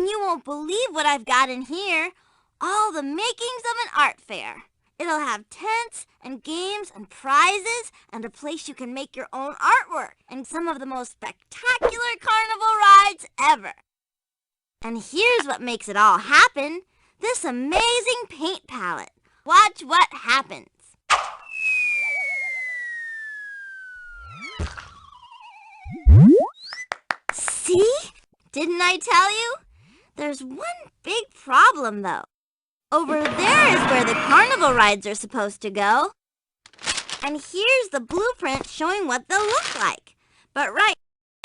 you won't believe what I've got in here. All the makings of an art fair. It'll have tents and games and prizes and a place you can make your own artwork and some of the most spectacular carnival rides ever. And here's what makes it all happen. This amazing paint palette. Watch what happens. See? Didn't I tell you? There's one big problem, though. Over there is where the carnival rides are supposed to go. And here's the blueprint showing what they'll look like. But right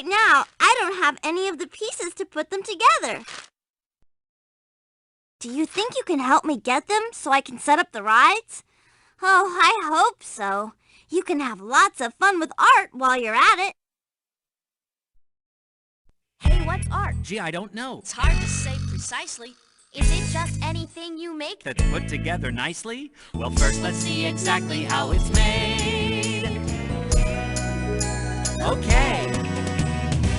now, I don't have any of the pieces to put them together. Do you think you can help me get them so I can set up the rides? Oh, I hope so. You can have lots of fun with art while you're at it. Hey, what's art? Gee, I don't know. It's hard to say precisely. Is it just anything you make? That's put together nicely? Well, first let's see exactly how it's made. Okay.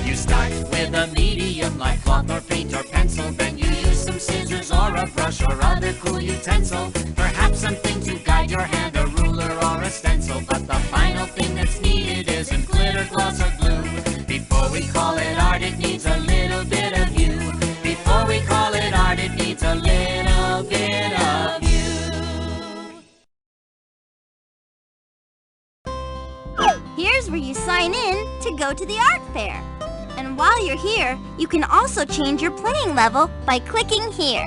You start with a medium like cloth or paint or pencil. Then you use some scissors or a brush or other cool utensil. Perhaps something to guide your hand, a ruler or a stencil. But the final thing that's needed isn't glitter, gloss, or glue. Before we call it art, it needs a little bit of you. Before we call it art, it needs a little bit of you. Here's where you sign in to go to the art fair. And while you're here, you can also change your playing level by clicking here.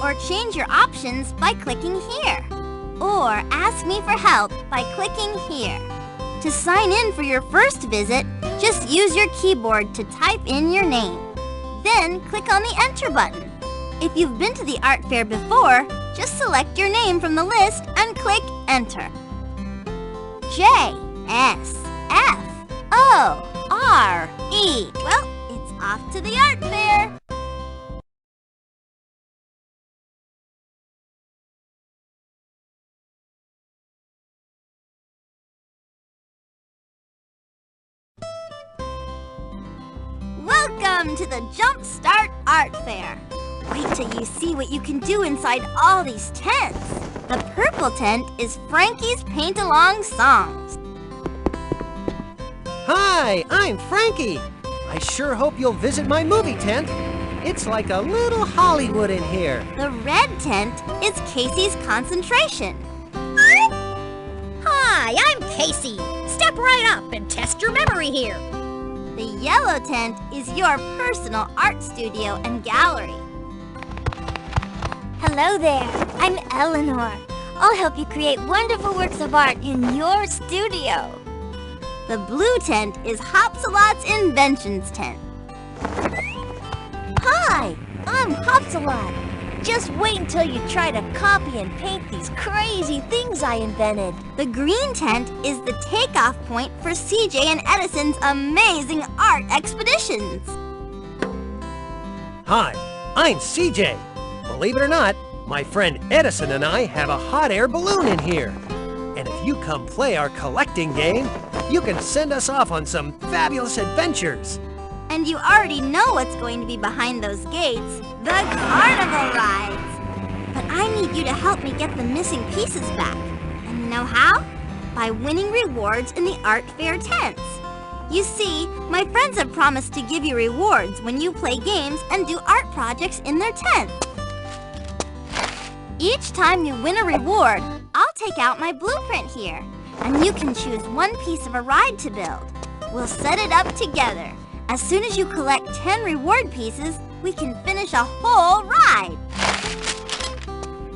Or change your options by clicking here. Or ask me for help by clicking here. To sign in for your first visit, just use your keyboard to type in your name. Then click on the Enter button. If you've been to the art fair before, just select your name from the list and click Enter. J-S-F-O-R-E. Well, it's off to the art fair. Welcome to the JumpStart Art Fair. Wait till you see what you can do inside all these tents. The purple tent is Frankie's Paint-Along Songs. Hi, I'm Frankie. I sure hope you'll visit my movie tent. It's like a little Hollywood in here. The red tent is Casey's Concentration. Hi, I'm Casey. Step right up and test your memory here. The yellow tent is your personal art studio and gallery. Hello there, I'm Eleanor. I'll help you create wonderful works of art in your studio. The blue tent is Hopsalot's Inventions tent. Hi, I'm Hopsalot. Just wait until you try to copy and paint these crazy things I invented. The green tent is the takeoff point for CJ and Edison's amazing art expeditions. Hi, I'm CJ. Believe it or not, my friend Edison and I have a hot air balloon in here. And if you come play our collecting game, you can send us off on some fabulous adventures. And you already know what's going to be behind those gates, the carnival rides. But I need you to help me get the missing pieces back. And you know how? By winning rewards in the art fair tents. You see, my friends have promised to give you rewards when you play games and do art projects in their tent. Each time you win a reward, I'll take out my blueprint here. And you can choose one piece of a ride to build. We'll set it up together. As soon as you collect 10 reward pieces, we can finish a whole ride.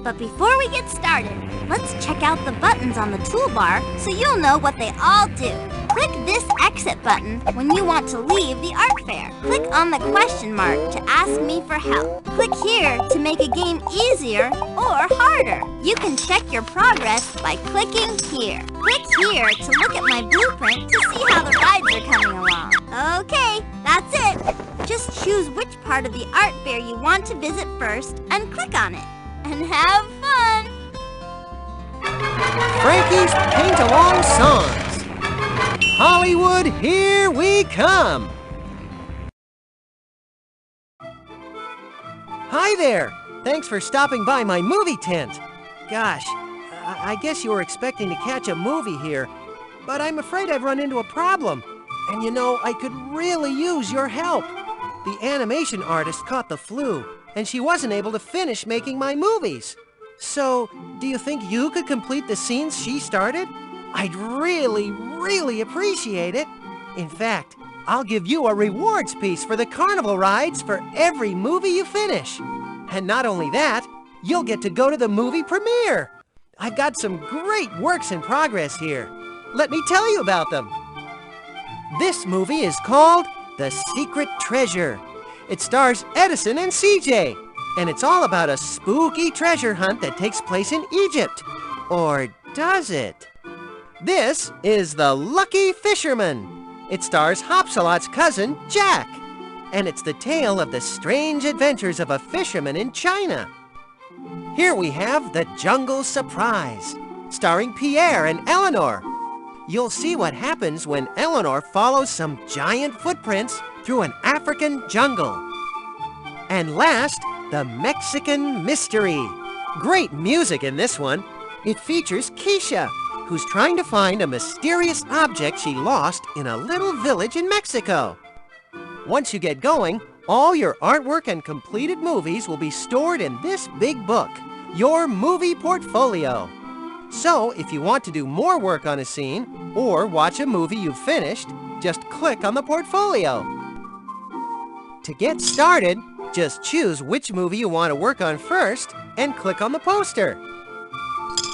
But before we get started, let's check out the buttons on the toolbar so you'll know what they all do. Click this exit button when you want to leave the art fair. Click on the question mark to ask me for help. Click here to make a game easier or harder. You can check your progress by clicking here. Click here to look at my blueprint to see how the rides are coming along. Okay, that's it. Just choose which part of the art fair you want to visit first and click on it. And have fun! Frankie's Paint-Along Songs. Hollywood, here we come! Hi there! Thanks for stopping by my movie tent. Gosh, I guess you were expecting to catch a movie here, but I'm afraid I've run into a problem. And you know, I could really use your help. The animation artist caught the flu, and she wasn't able to finish making my movies. So, do you think you could complete the scenes she started? I'd really appreciate it. In fact, I'll give you a rewards piece for the carnival rides for every movie you finish. And not only that, you'll get to go to the movie premiere. I've got some great works in progress here. Let me tell you about them. This movie is called The Secret Treasure. It stars Edison and CJ, and it's all about a spooky treasure hunt that takes place in Egypt. Or does it? This is The Lucky Fisherman. It stars Hopsalot's cousin, Jack, and it's the tale of the strange adventures of a fisherman in China. Here we have The Jungle Surprise, starring Pierre and Eleanor. You'll see what happens when Eleanor follows some giant footprints through an African jungle. And last, The Mexican Mystery. Great music in this one. It features Kisha, who's trying to find a mysterious object she lost in a little village in Mexico. Once you get going, all your artwork and completed movies will be stored in this big book, your movie portfolio. So, if you want to do more work on a scene, or watch a movie you've finished, just click on the portfolio. To get started, just choose which movie you want to work on first, and click on the poster.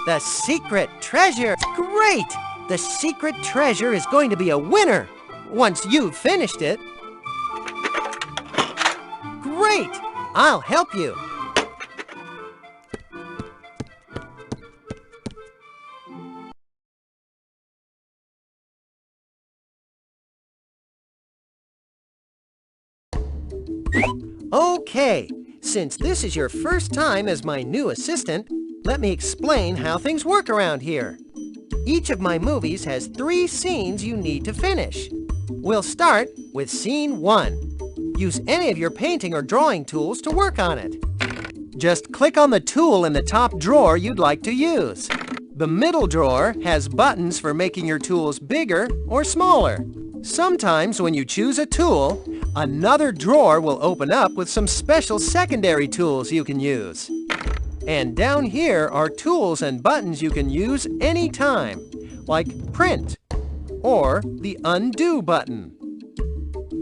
The Secret Treasure! Great! The Secret Treasure is going to be a winner once you've finished it. Great! I'll help you. Okay, since this is your first time as my new assistant, let me explain how things work around here. Each of my movies has 3 scenes you need to finish. We'll start with scene 1. Use any of your painting or drawing tools to work on it. Just click on the tool in the top drawer you'd like to use. The middle drawer has buttons for making your tools bigger or smaller. Sometimes when you choose a tool, another drawer will open up with some special secondary tools you can use. And down here are tools and buttons you can use anytime, like print or the undo button.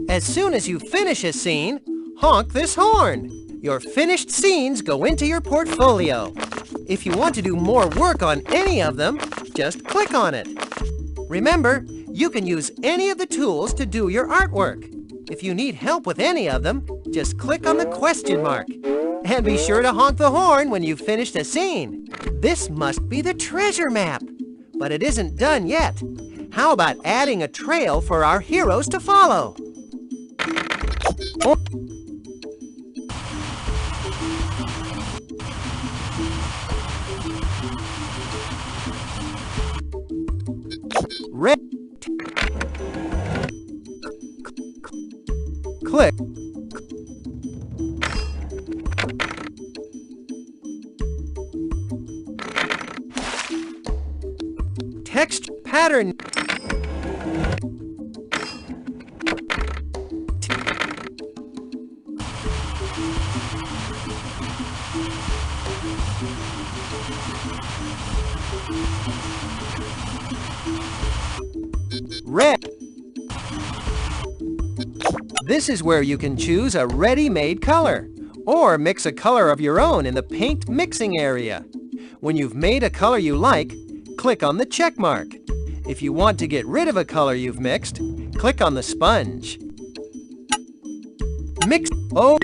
As soon as you finish a scene, honk this horn. Your finished scenes go into your portfolio. If you want to do more work on any of them, just click on it. Remember, you can use any of the tools to do your artwork. If you need help with any of them, just click on the question mark. And be sure to honk the horn when you've finished a scene. This must be the treasure map. But it isn't done yet. How about adding a trail for our heroes to follow? Red. Click. Text pattern. Red. This is where you can choose a ready-made color, or mix a color of your own in the paint mixing area. When you've made a color you like, click on the check mark. If you want to get rid of a color you've mixed, click on the sponge. Mix. Oh.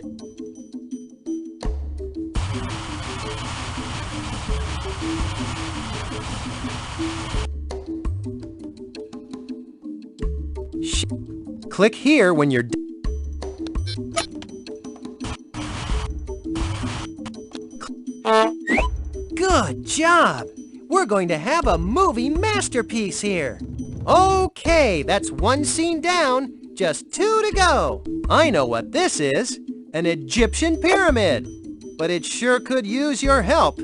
Click here when you're done. Good job! We're going to have a movie masterpiece here. Okay, that's 1 scene down, just 2 to go. I know what this is, an Egyptian pyramid. but it sure could use your help.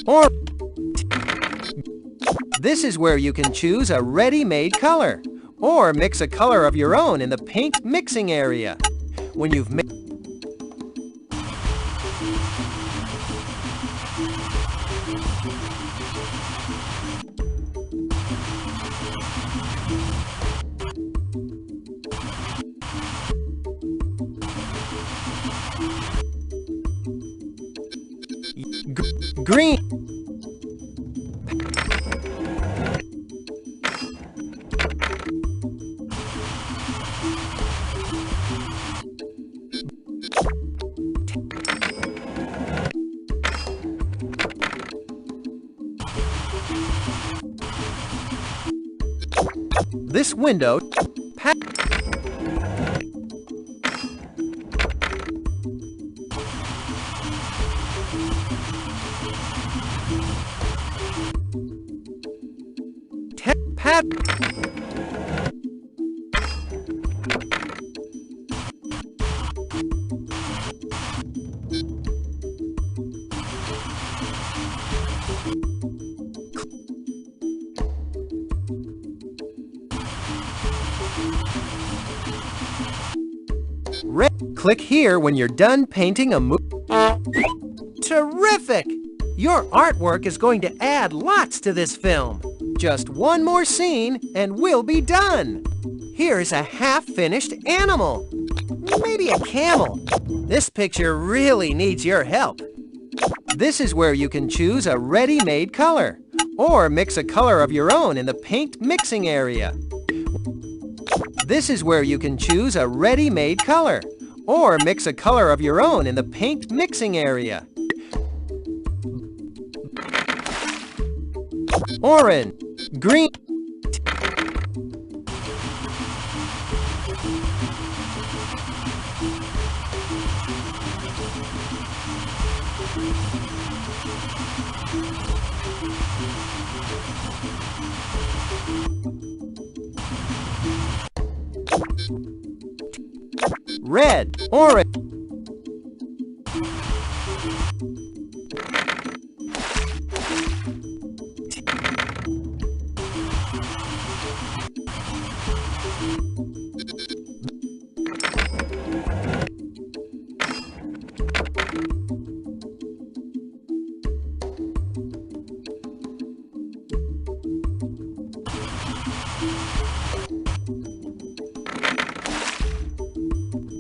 Or this is where you can choose a ready-made color, or mix a color of your own in the paint mixing area. When you've mixed green. This window pat red. Click here when you're done painting a movie. Terrific! Your artwork is going to add lots to this film. Just one more scene and we'll be done. Here's a half-finished animal. Maybe a camel. This picture really needs your help. This is where you can choose a ready-made color, or mix a color of your own in the paint mixing area. This is where you can choose a ready-made color, or mix a color of your own in the paint mixing area. Orange, green. Red, orange.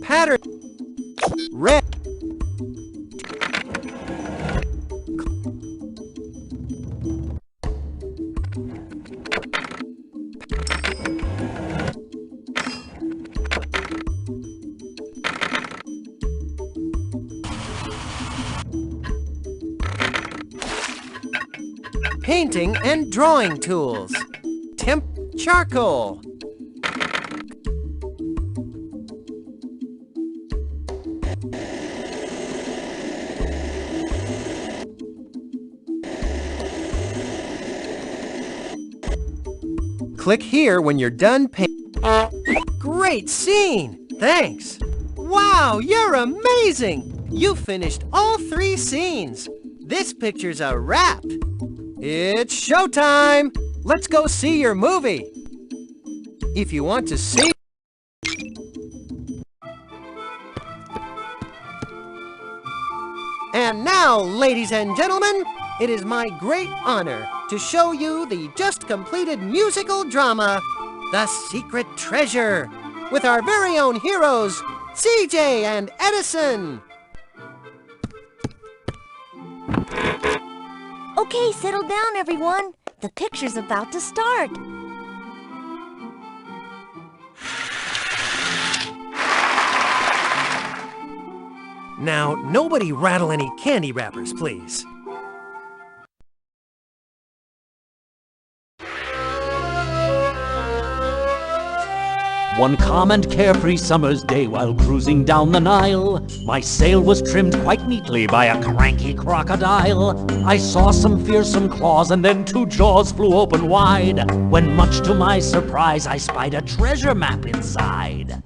Pattern. Red. Painting and drawing tools. Temp charcoal. Click here when you're done painting. Great scene! Thanks! Wow, you're amazing! You finished all 3 scenes. This picture's a wrap. It's showtime! Let's go see your movie. If you want to see... And now, ladies and gentlemen, it is my great honor to show you the just completed musical drama, The Secret Treasure, with our very own heroes, CJ and Edison. Okay, settle down, everyone. The picture's about to start. Now, nobody rattle any candy wrappers, please. One calm and carefree summer's day while cruising down the Nile, my sail was trimmed quite neatly by a cranky crocodile. I saw some fearsome claws and then two jaws flew open wide, when much to my surprise I spied a treasure map inside.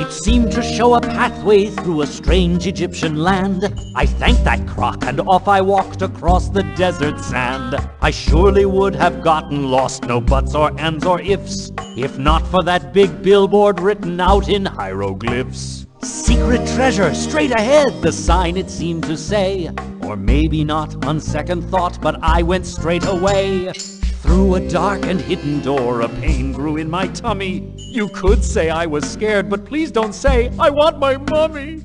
It seemed to show a pathway through a strange Egyptian land. I thanked that croc and off I walked across the desert sand. I surely would have gotten lost, no buts or ands or ifs, if not for that big billboard written out in hieroglyphs. Secret treasure straight ahead, the sign it seemed to say. Or maybe not on second thought, but I went straight away. Through a dark and hidden door, a pain grew in my tummy. You could say I was scared, but please don't say I want my mummy.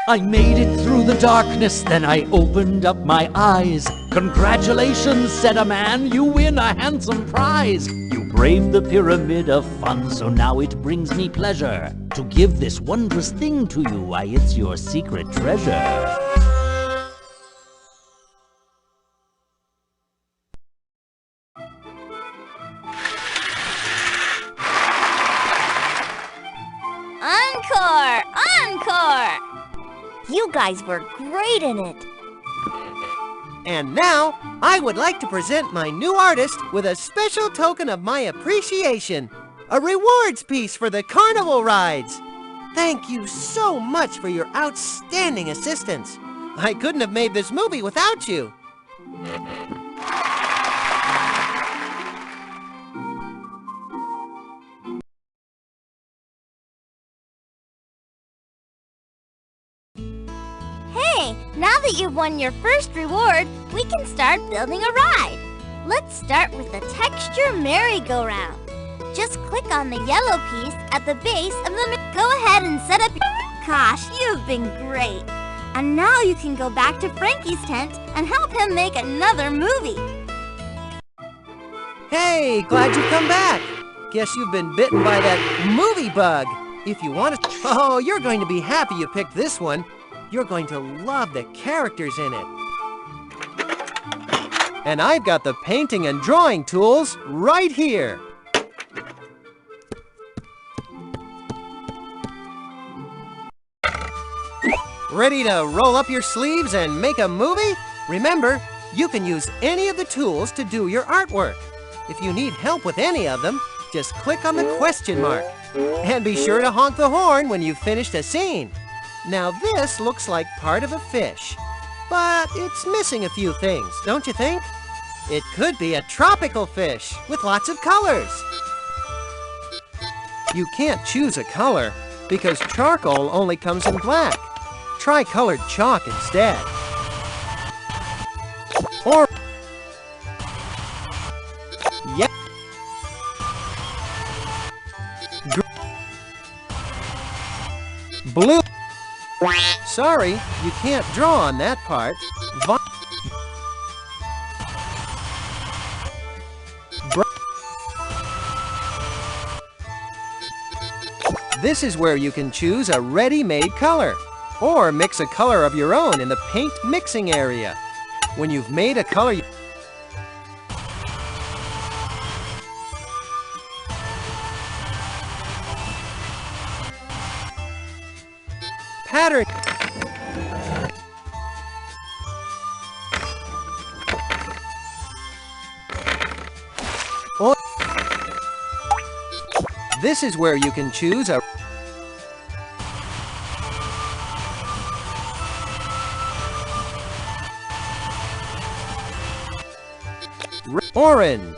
I made it through the darkness, then I opened up my eyes. Congratulations, said a man, you win a handsome prize. You braved the pyramid of fun, so now it brings me pleasure to give this wondrous thing to you. Why, it's your secret treasure. Encore! Encore! You guys were great in it. And now, I would like to present my new artist with a special token of my appreciation. A rewards piece for the carnival rides. Thank you so much for your outstanding assistance. I couldn't have made this movie without you. Now that you've won your first reward, we can start building a ride. Let's start with the texture merry-go-round. Just click on the yellow piece at the base of the... Go ahead and set up your... Gosh, you've been great. And now you can go back to Frankie's tent and help him make another movie. Hey, glad you come back. Guess you've been bitten by that movie bug. If you want to... Oh, you're going to be happy you picked this one. You're going to love the characters in it. And I've got the painting and drawing tools right here. Ready to roll up your sleeves and make a movie? Remember, you can use any of the tools to do your artwork. If you need help with any of them, just click on the question mark. And be sure to honk the horn when you've finished a scene. Now this looks like part of a fish, but it's missing a few things, don't you think? It could be a tropical fish with lots of colors. You can't choose a color because charcoal only comes in black. Try colored chalk instead. Or yeah. Blue. Sorry, you can't draw on that part. This is where you can choose a ready-made color, or mix a color of your own in the paint mixing area. When you've made a color, pattern. Or this is where you can choose a orange.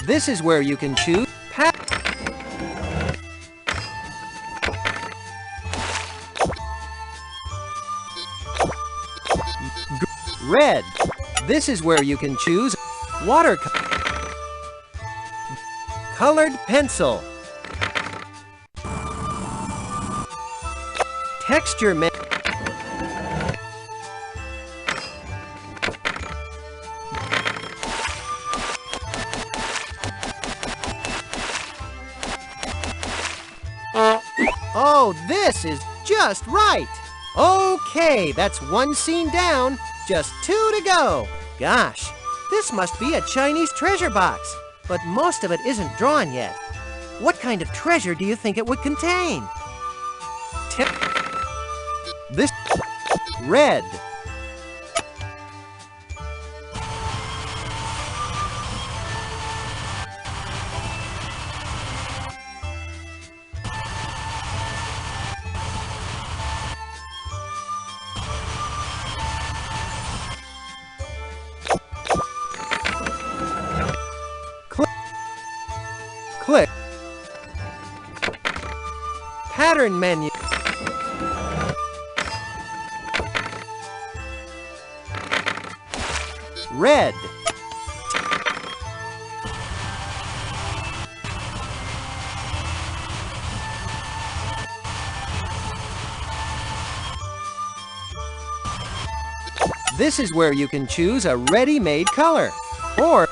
This is where you can choose red. This is where you can choose colored pencil. Texture Oh, this is just right! Okay, that's one scene down, just 2 to go. Gosh, this must be a Chinese treasure box, but most of it isn't drawn yet. What kind of treasure do you think it would contain? Tip. This red. Click. Pattern menu. Red. This is where you can choose a ready-made color, or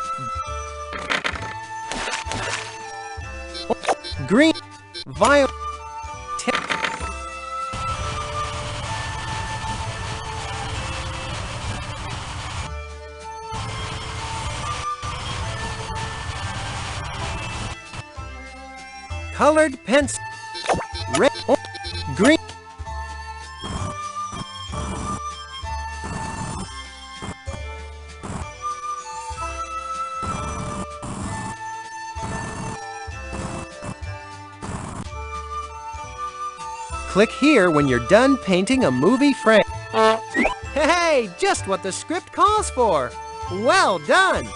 green, violet, colored pencil, red, green. Click here when you're done painting a movie frame. Hey, just what the script calls for. Well done.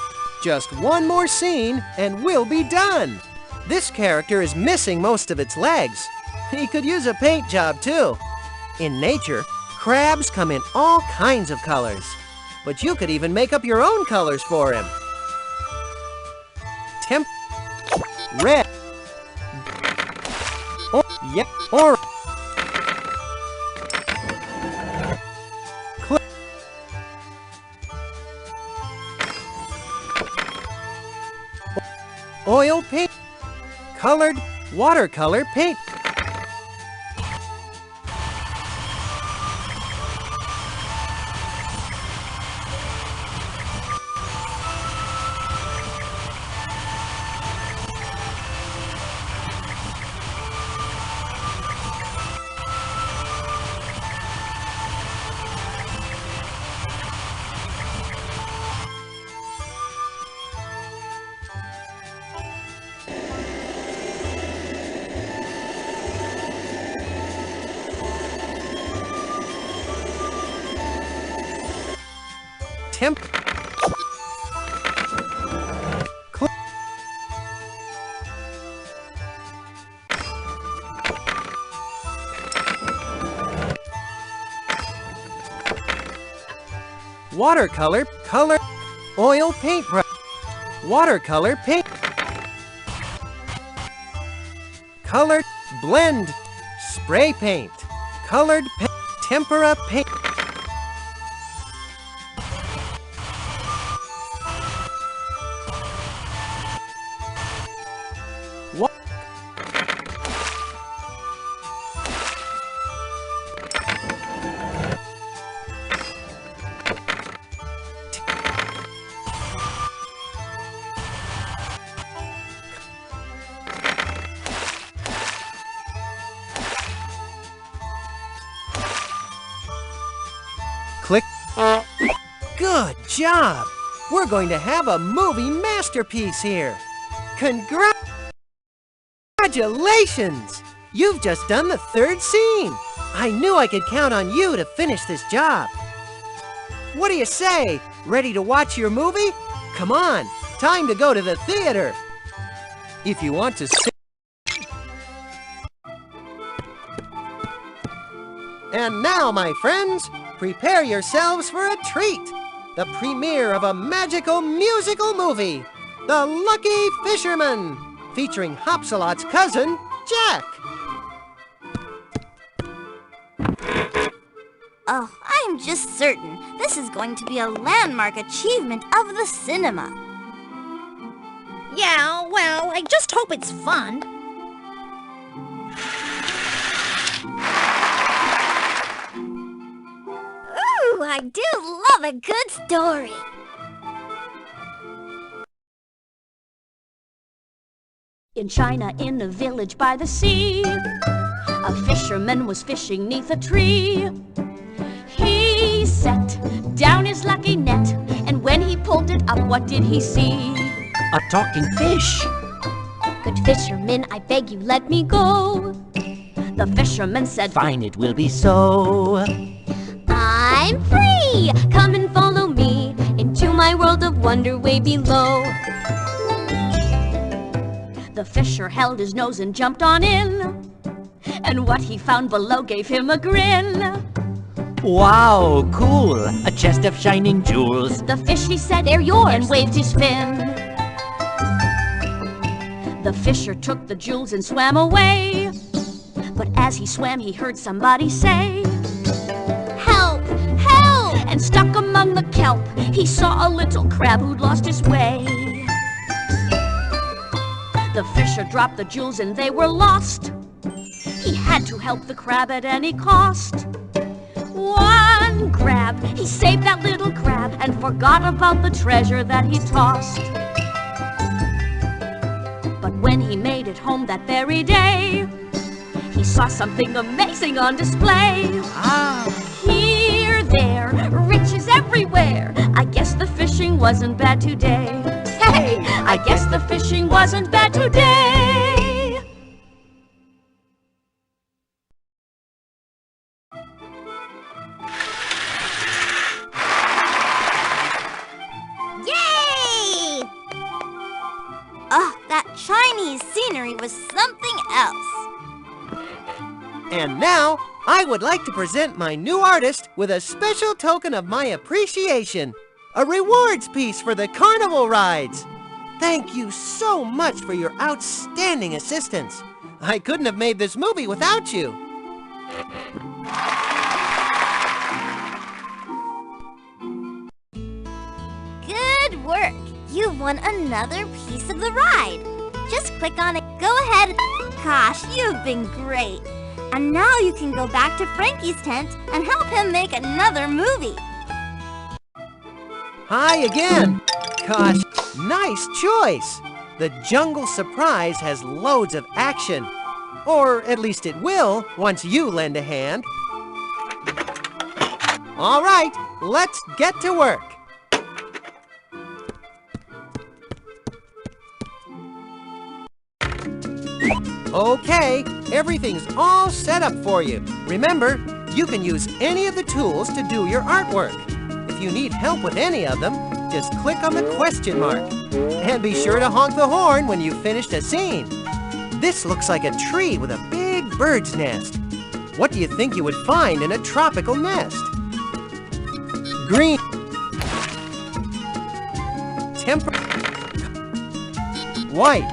Just one more scene and we'll be done. This character is missing most of its legs. He could use a paint job too. In nature, crabs come in all kinds of colors. But you could even make up your own colors for him. Red. Yep, orange. Oil paint, colored watercolor paint. Watercolor, color, oil paintbrush, watercolor paint, colored blend, spray paint, colored tempera paint. Click. Good job! We're going to have a movie masterpiece here. Congratulations! You've just done the 3rd scene. I knew I could count on you to finish this job. What do you say? Ready to watch your movie? Come on, time to go to the theater. If you want to see. And now, my friends, prepare yourselves for a treat. The premiere of a magical musical movie, The Lucky Fisherman, featuring Hopsalot's cousin, Jack. Oh, I'm just certain this is going to be a landmark achievement of the cinema. Yeah, well, I just hope it's fun. I do love a good story. In China, in a village by the sea, a fisherman was fishing 'neath a tree. He set down his lucky net, and when he pulled it up, what did he see? A talking fish. Good fisherman, I beg you, let me go. The fisherman said, Fine, it will be so. I'm free! Come and follow me into my world of wonder way below. The fisher held his nose and jumped on in, and what he found below gave him a grin. Wow, cool! A chest of shining jewels. The fish, he said, they're yours, and waved his fin. The fisher took the jewels and swam away, but as he swam he heard somebody say, Help! Help! and stuck among the kelp he saw a little crab who'd lost his way. The fisher dropped the jewels and they were lost. He had to help the crab at any cost. One grab, he saved that little crab and forgot about the treasure that he tossed. But when he made it home that very day, he saw something amazing on display. Here, there, riches everywhere. I guess the fishing wasn't bad today. Hey, I guess the fishing wasn't bad today. Yay! Oh, that Chinese scenery was something else. And now, I would like to present my new artist with a special token of my appreciation. A rewards piece for the carnival rides. Thank you so much for your outstanding assistance. I couldn't have made this movie without you. Good work. You won another piece of the ride. Just click on it. Go ahead. Gosh, you've been great. And now you can go back to Frankie's tent and help him make another movie. Hi again. Gosh, nice choice. The Jungle Surprise has loads of action. Or at least it will, once you lend a hand. All right, let's get to work. Okay, everything's all set up for you. Remember, you can use any of the tools to do your artwork. If you need help with any of them, just click on the question mark. And be sure to honk the horn when you've finished a scene. This looks like a tree with a big bird's nest. What do you think you would find in a tropical nest? Green. White.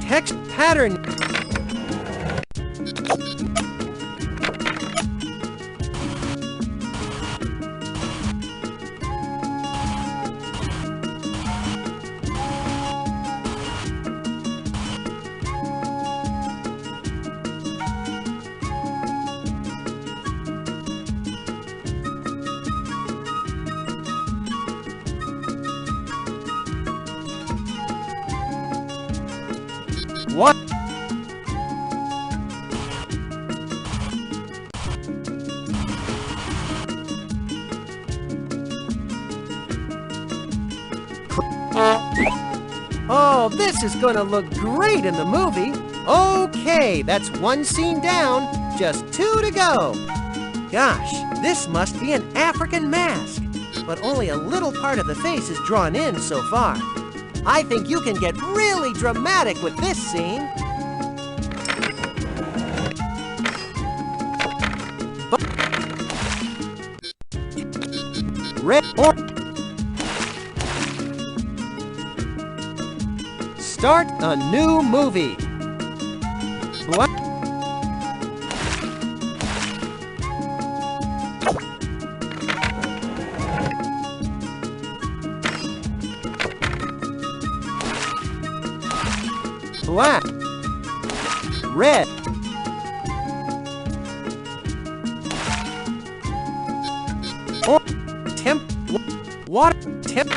Text pattern. What? Oh, this is gonna look great in the movie. Okay, that's one scene down, just 2 to go. Gosh, this must be an African mask, but only a little part of the face is drawn in so far. I think you can get really dramatic with this scene. Red or start a new movie. Black. Black. Red. Or temp. Water. Temp.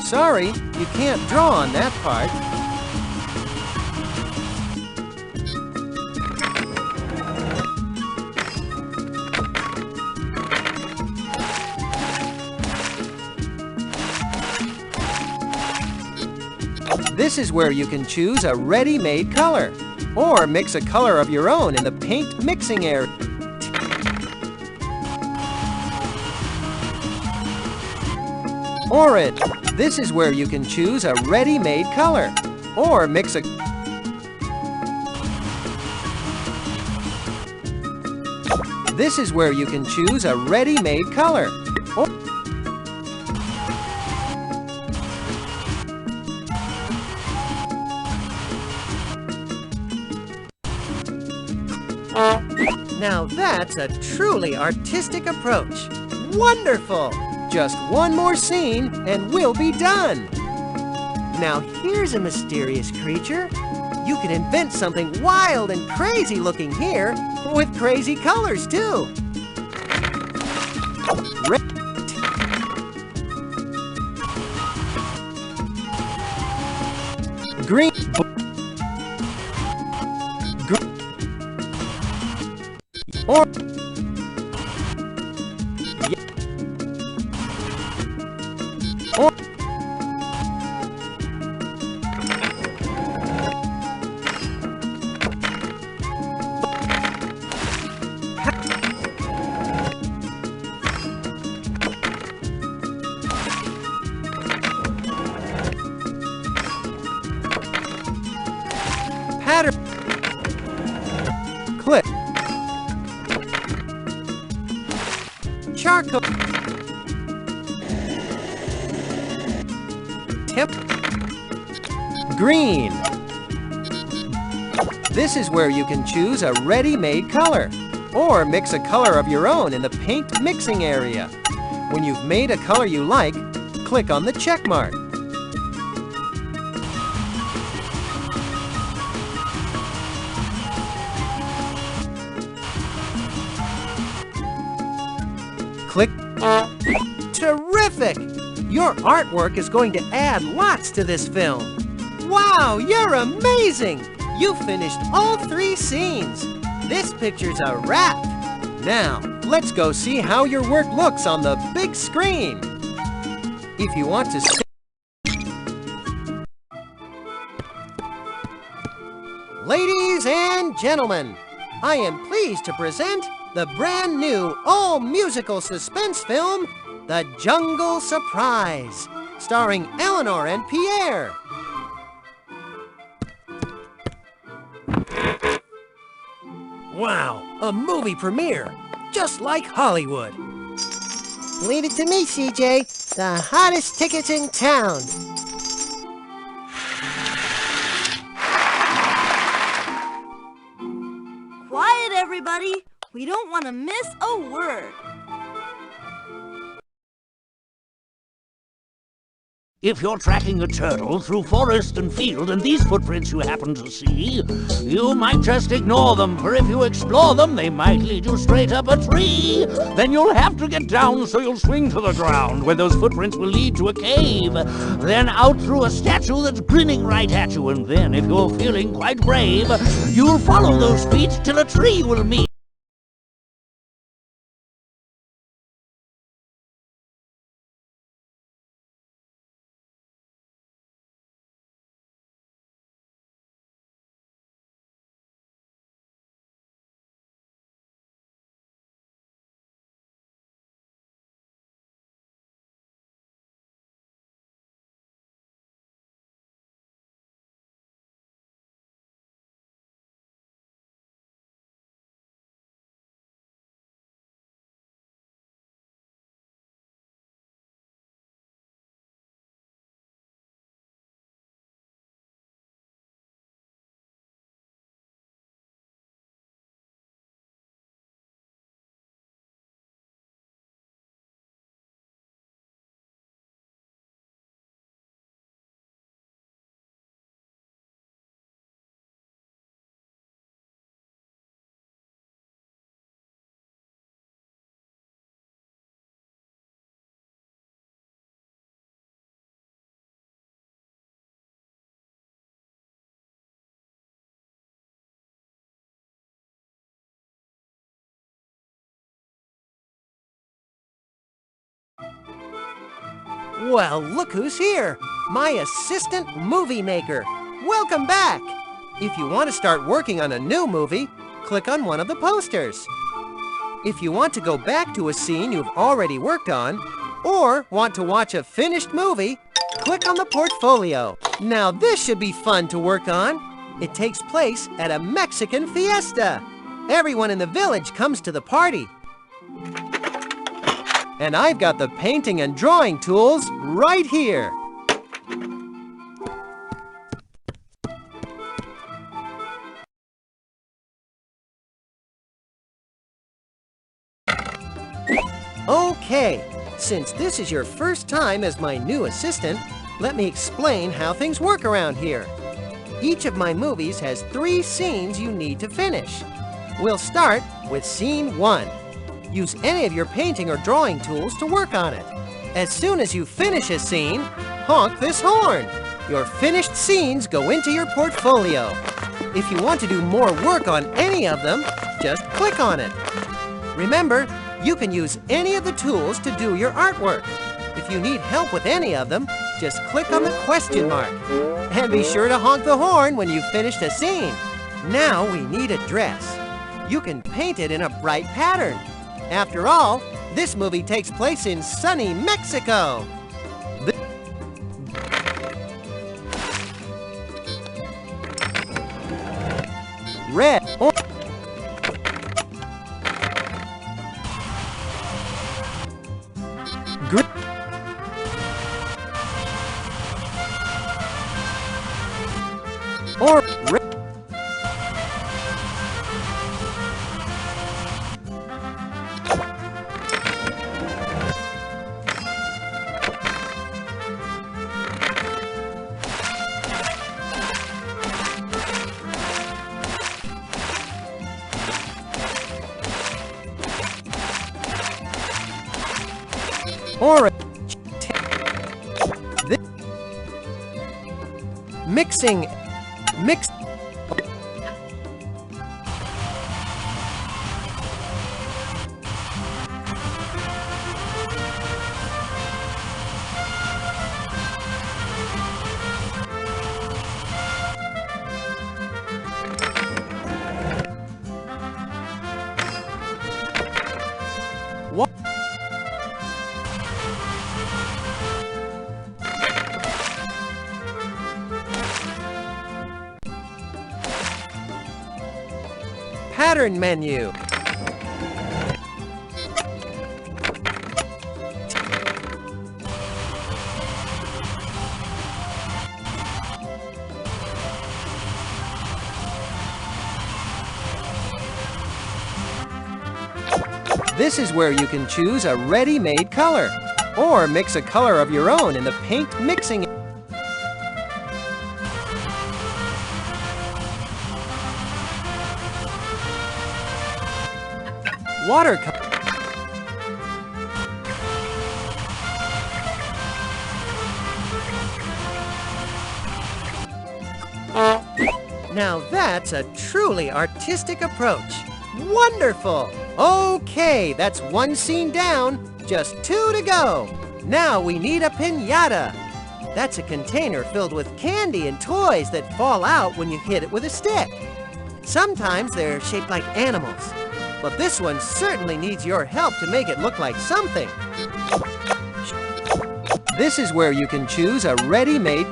Sorry, you can't draw on that part. This is where you can choose a ready-made color, or mix a color of your own in the paint mixing area. Orange. This is where you can choose a ready-made color, or mix a... This is where you can choose a ready-made color, or... Now that's a truly artistic approach. Wonderful! Just one more scene and we'll be done. Now here's a mysterious creature. You can invent something wild and crazy looking here with crazy colors too. Red. Green. Or pattern. Click. Charcoal. Temp. Green. This is where you can choose a ready-made color, or mix a color of your own in the paint mixing area. When you've made a color you like, click on the check mark. Click. Terrific! Your artwork is going to add lots to this film. Wow, you're amazing! You finished all 3 scenes. This picture's a wrap. Now, let's go see how your work looks on the big screen. If you want to see... Ladies and gentlemen, I am pleased to present the brand new all-musical suspense film, The Jungle Surprise, starring Eleanor and Pierre. Wow, a movie premiere, just like Hollywood. Leave it to me, CJ. The hottest tickets in town. Quiet, everybody. We don't want to miss a word. If you're tracking a turtle through forest and field and these footprints you happen to see, you might just ignore them, for if you explore them, they might lead you straight up a tree. Then you'll have to get down so you'll swing to the ground, where those footprints will lead to a cave. Then out through a statue that's grinning right at you, and then, if you're feeling quite brave, you'll follow those feet till a tree will meet. Well, look who's here. My assistant movie maker. Welcome back. If you want to start working on a new movie, click on one of the posters. If you want to go back to a scene you've already worked on, or want to watch a finished movie, click on the portfolio. Now this should be fun to work on. It takes place at a Mexican fiesta. Everyone in the village comes to the party. And I've got the painting and drawing tools right here. Okay, since this is your first time as my new assistant, let me explain how things work around here. Each of my movies has 3 scenes you need to finish. We'll start with scene 1. Use any of your painting or drawing tools to work on it. As soon as you finish a scene, honk this horn. Your finished scenes go into your portfolio. If you want to do more work on any of them, just click on it. Remember, you can use any of the tools to do your artwork. If you need help with any of them, just click on the question mark. And be sure to honk the horn when you've finished a scene. Now we need a dress. You can paint it in a bright pattern. After all, this movie takes place in sunny Mexico. Red, green, or red. Orange. Mixing. Mix. What? Pattern menu. This is where you can choose a ready-made color, or mix a color of your own in the paint mixing. Watercolor. Now that's a truly artistic approach. Wonderful! Okay, that's 1 scene down, just 2 to go. Now we need a piñata. That's a container filled with candy and toys that fall out when you hit it with a stick. Sometimes they're shaped like animals, but this one certainly needs your help to make it look like something. This is where you can choose a ready-made.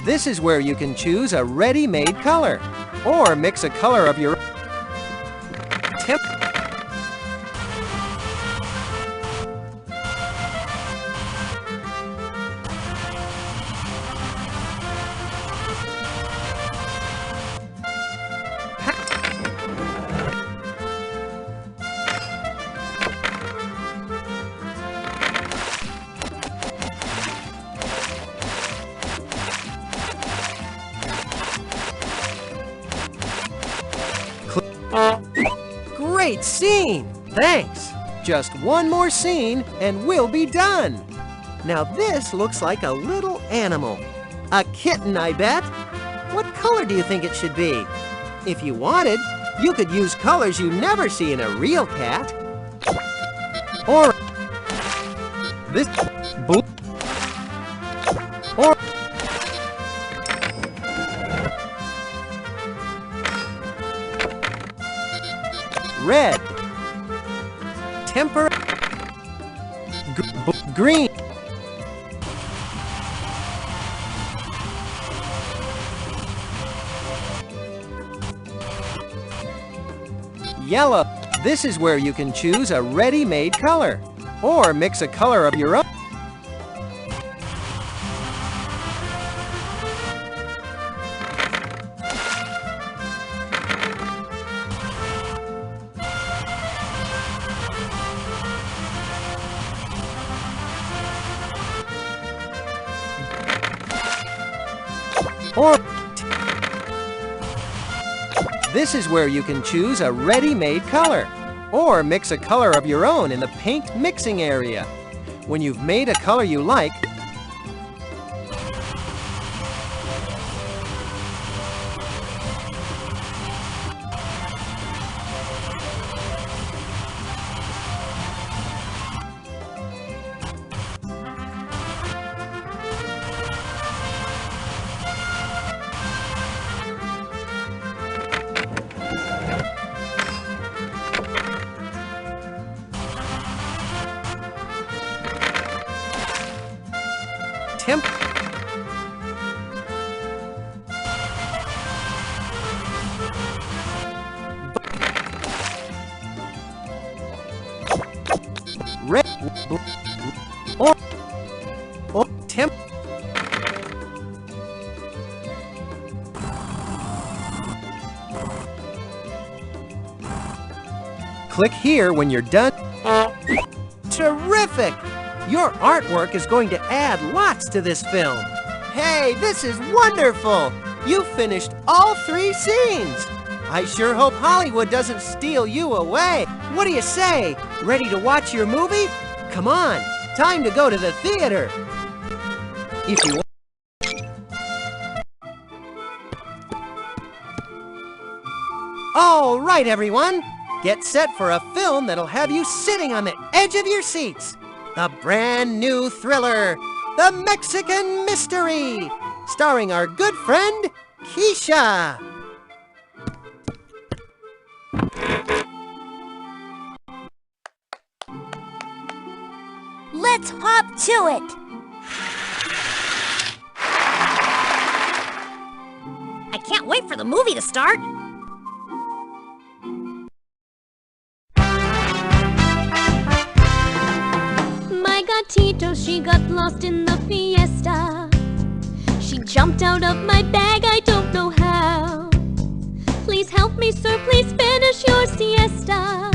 This is where you can choose a ready-made color, or mix a color of your own. Great scene! Thanks! Just one more scene and we'll be done. Now this looks like a little animal. A kitten, I bet. What color do you think it should be? If you wanted, you could use colors you never see in a real cat. Or this blue. Or red. Temper. Green. Yellow. This is where you can choose a ready-made color, or mix a color of your own. Or this is where you can choose a ready-made color, or mix a color of your own in the paint mixing area. When you've made a color you like, red, or temp. Click here when you're done. Terrific! Your artwork is going to add lots to this film. Hey, this is wonderful! You finished all 3 scenes! I sure hope Hollywood doesn't steal you away. What do you say? Ready to watch your movie? Come on, time to go to the theater. If you want. All right, everyone. Get set for a film that'll have you sitting on the edge of your seats. A brand new thriller, The Mexican Mystery, starring our good friend, Kisha. Let's hop to it! I can't wait for the movie to start. My gatito, she got lost in the fiesta. She jumped out of my bag, I don't know how. Please help me, sir, please finish your siesta.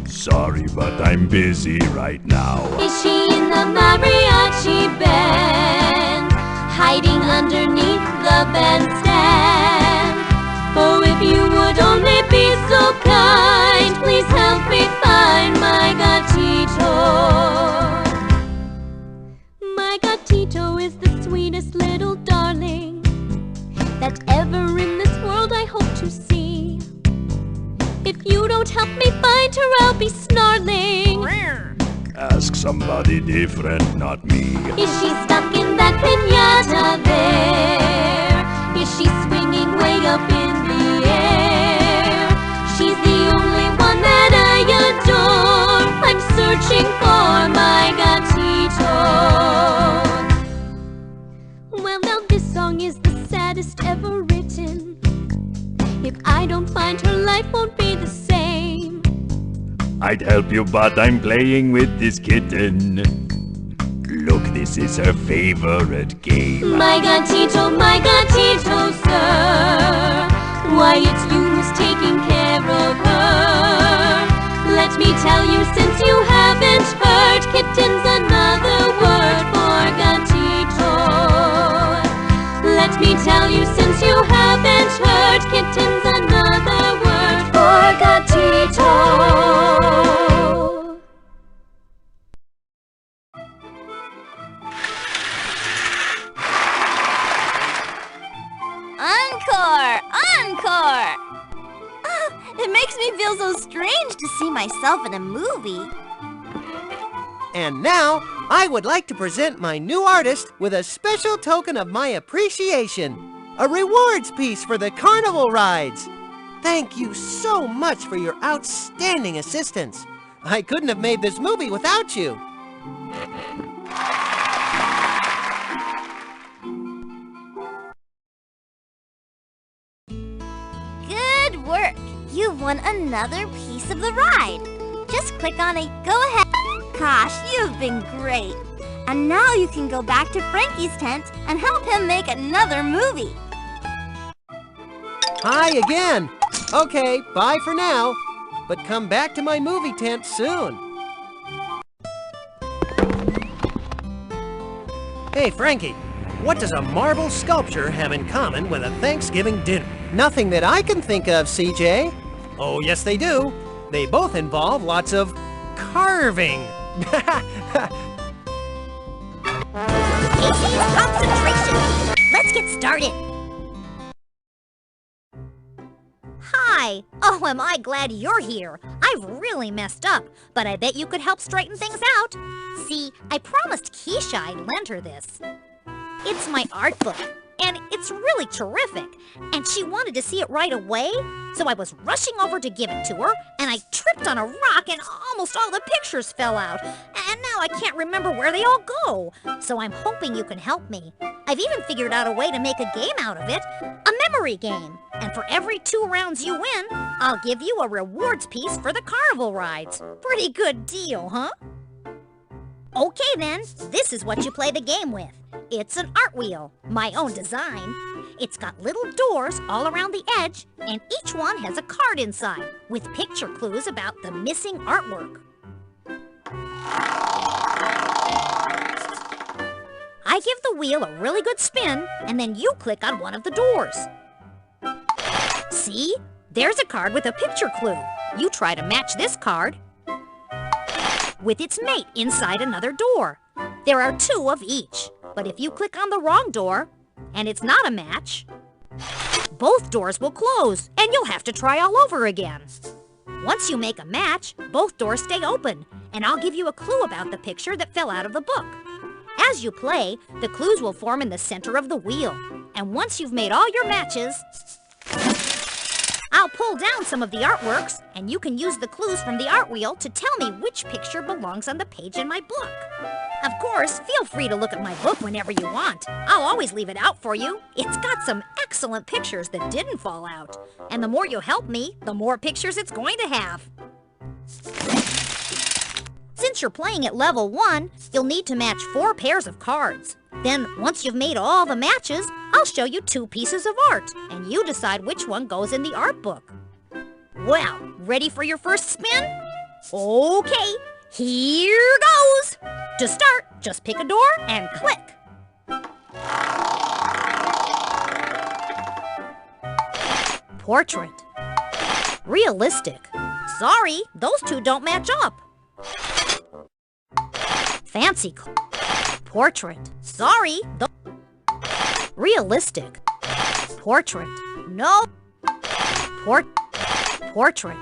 Sorry, but I'm busy right now. Is she in the mariachi band, hiding underneath the bandstand? Oh, if you would only be so kind, please help me find my gatito. My gatito is the sweetest little darling that ever in this world I hope to see. If you don't help me find her, I'll be snarling. Ask somebody different, not me. Is she stuck in that piñata there? Is she swinging way up in the air? She's the only one that I adore. I'm searching for my gatito. Well, now this song is the saddest ever written. If I don't find her, life won't be the same. I'd help you, but I'm playing with this kitten. Look, this is her favorite game. My gatito, sir. Why, it's you who's taking care of her. Let me tell you, since you haven't heard, kitten's another word for gatito. Let me tell you, since you haven't heard, kitten's another word for gatito. feel so strange to see myself in a movie. And now, I would like to present my new artist with a special token of my appreciation. A rewards piece for the carnival rides. Thank you so much for your outstanding assistance. I couldn't have made this movie without you. Good work. You've won another piece of the ride. Just click on it. Go ahead. Gosh, you've been great. And now you can go back to Frankie's tent and help him make another movie. Hi again. Okay, bye for now. But come back to my movie tent soon. Hey, Frankie, what does a marble sculpture have in common with a Thanksgiving dinner? Nothing that I can think of, CJ. Oh, yes, they do. They both involve lots of carving. Concentration! Let's get started! Hi! Oh, am I glad you're here. I've really messed up, but I bet you could help straighten things out. See, I promised Kisha I'd lend her this. It's my art book, and it's really terrific. And she wanted to see it right away, so I was rushing over to give it to her, and I tripped on a rock and almost all the pictures fell out. And now I can't remember where they all go. So I'm hoping you can help me. I've even figured out a way to make a game out of it, a memory game. And for every 2 rounds you win, I'll give you a rewards piece for the carnival rides. Pretty good deal, huh? Okay then, this is what you play the game with. It's an art wheel, my own design. It's got little doors all around the edge, and each one has a card inside with picture clues about the missing artwork. I give the wheel a really good spin, and then you click on one of the doors. See? There's a card with a picture clue. You try to match this card with its mate inside another door. There are 2 of each, but if you click on the wrong door, and it's not a match, both doors will close, and you'll have to try all over again. Once you make a match, both doors stay open, and I'll give you a clue about the picture that fell out of the book. As you play, the clues will form in the center of the wheel, and once you've made all your matches, I'll pull down some of the artworks, and you can use the clues from the art wheel to tell me which picture belongs on the page in my book. Of course, feel free to look at my book whenever you want. I'll always leave it out for you. It's got some excellent pictures that didn't fall out. And the more you help me, the more pictures it's going to have. Since you're playing at level 1, you'll need to match 4 pairs of cards. Then, once you've made all the matches, I'll show you 2 pieces of art, and you decide which one goes in the art book. Well, ready for your first spin? Okay, here goes! To start, just pick a door and click. Portrait. Realistic. Sorry, those 2 don't match up. Fancy. Portrait. Sorry, realistic. Portrait. No. Portrait.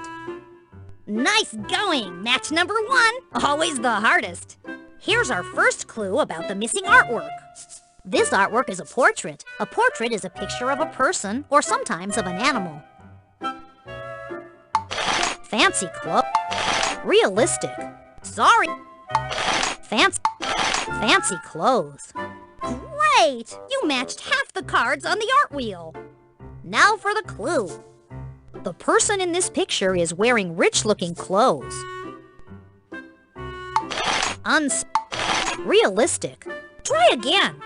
Nice going! Match number 1. Always the hardest. Here's our first clue about the missing artwork. This artwork is a portrait. A portrait is a picture of a person or sometimes of an animal. Fancy clothes. Realistic. Sorry. Fancy clothes. Great! You matched half the cards on the art wheel. Now for the clue. The person in this picture is wearing rich-looking clothes. Realistic. Try again.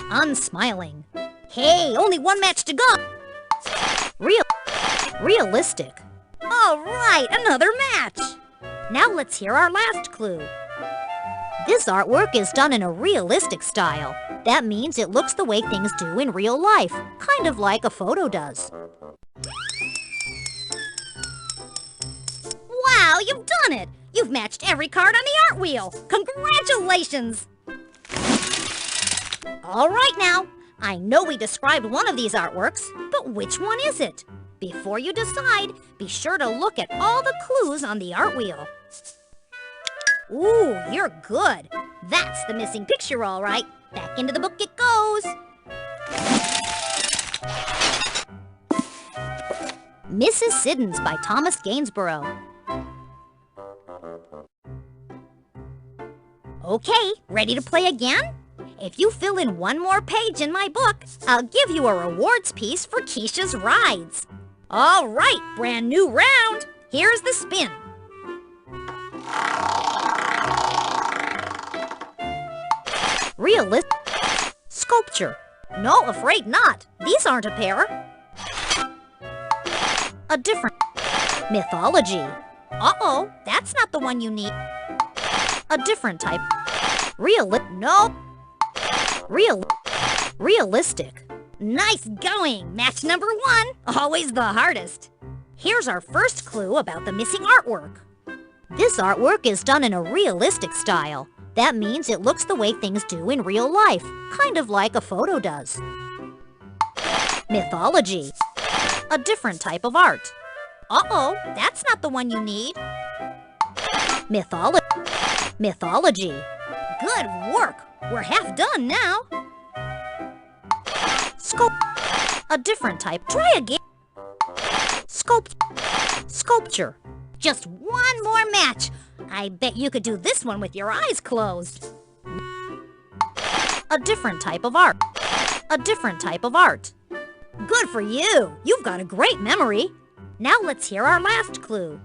Unsmiling. Hey, only 1 match to go. Realistic. All right, another match. Now let's hear our last clue. This artwork is done in a realistic style. That means it looks the way things do in real life, kind of like a photo does. Wow, you've done it! You've matched every card on the art wheel! Congratulations! All right now, I know we described one of these artworks, but which one is it? Before you decide, be sure to look at all the clues on the art wheel. Ooh, you're good. That's the missing picture, all right. Back into the book it goes. Mrs. Siddons by Thomas Gainsborough. Okay, ready to play again? If you fill in one more page in my book, I'll give you a rewards piece for Kisha's rides. All right, brand new round. Here's the spin. Realistic sculpture. No, afraid not. These aren't a pair. A different mythology. Uh-oh, that's not the one you need. A different type. No. Realistic. Nice going. Match number 1. Always the hardest. Here's our first clue about the missing artwork. This artwork is done in a realistic style. That means it looks the way things do in real life, kind of like a photo does. Mythology. A different type of art. Uh-oh, that's not the one you need. Mythology. Good work. We're half done now. A different type. Try again. Sculpture. Just one more match. I bet you could do this one with your eyes closed. A different type of art. Good for you. You've got a great memory. Now let's hear our last clue.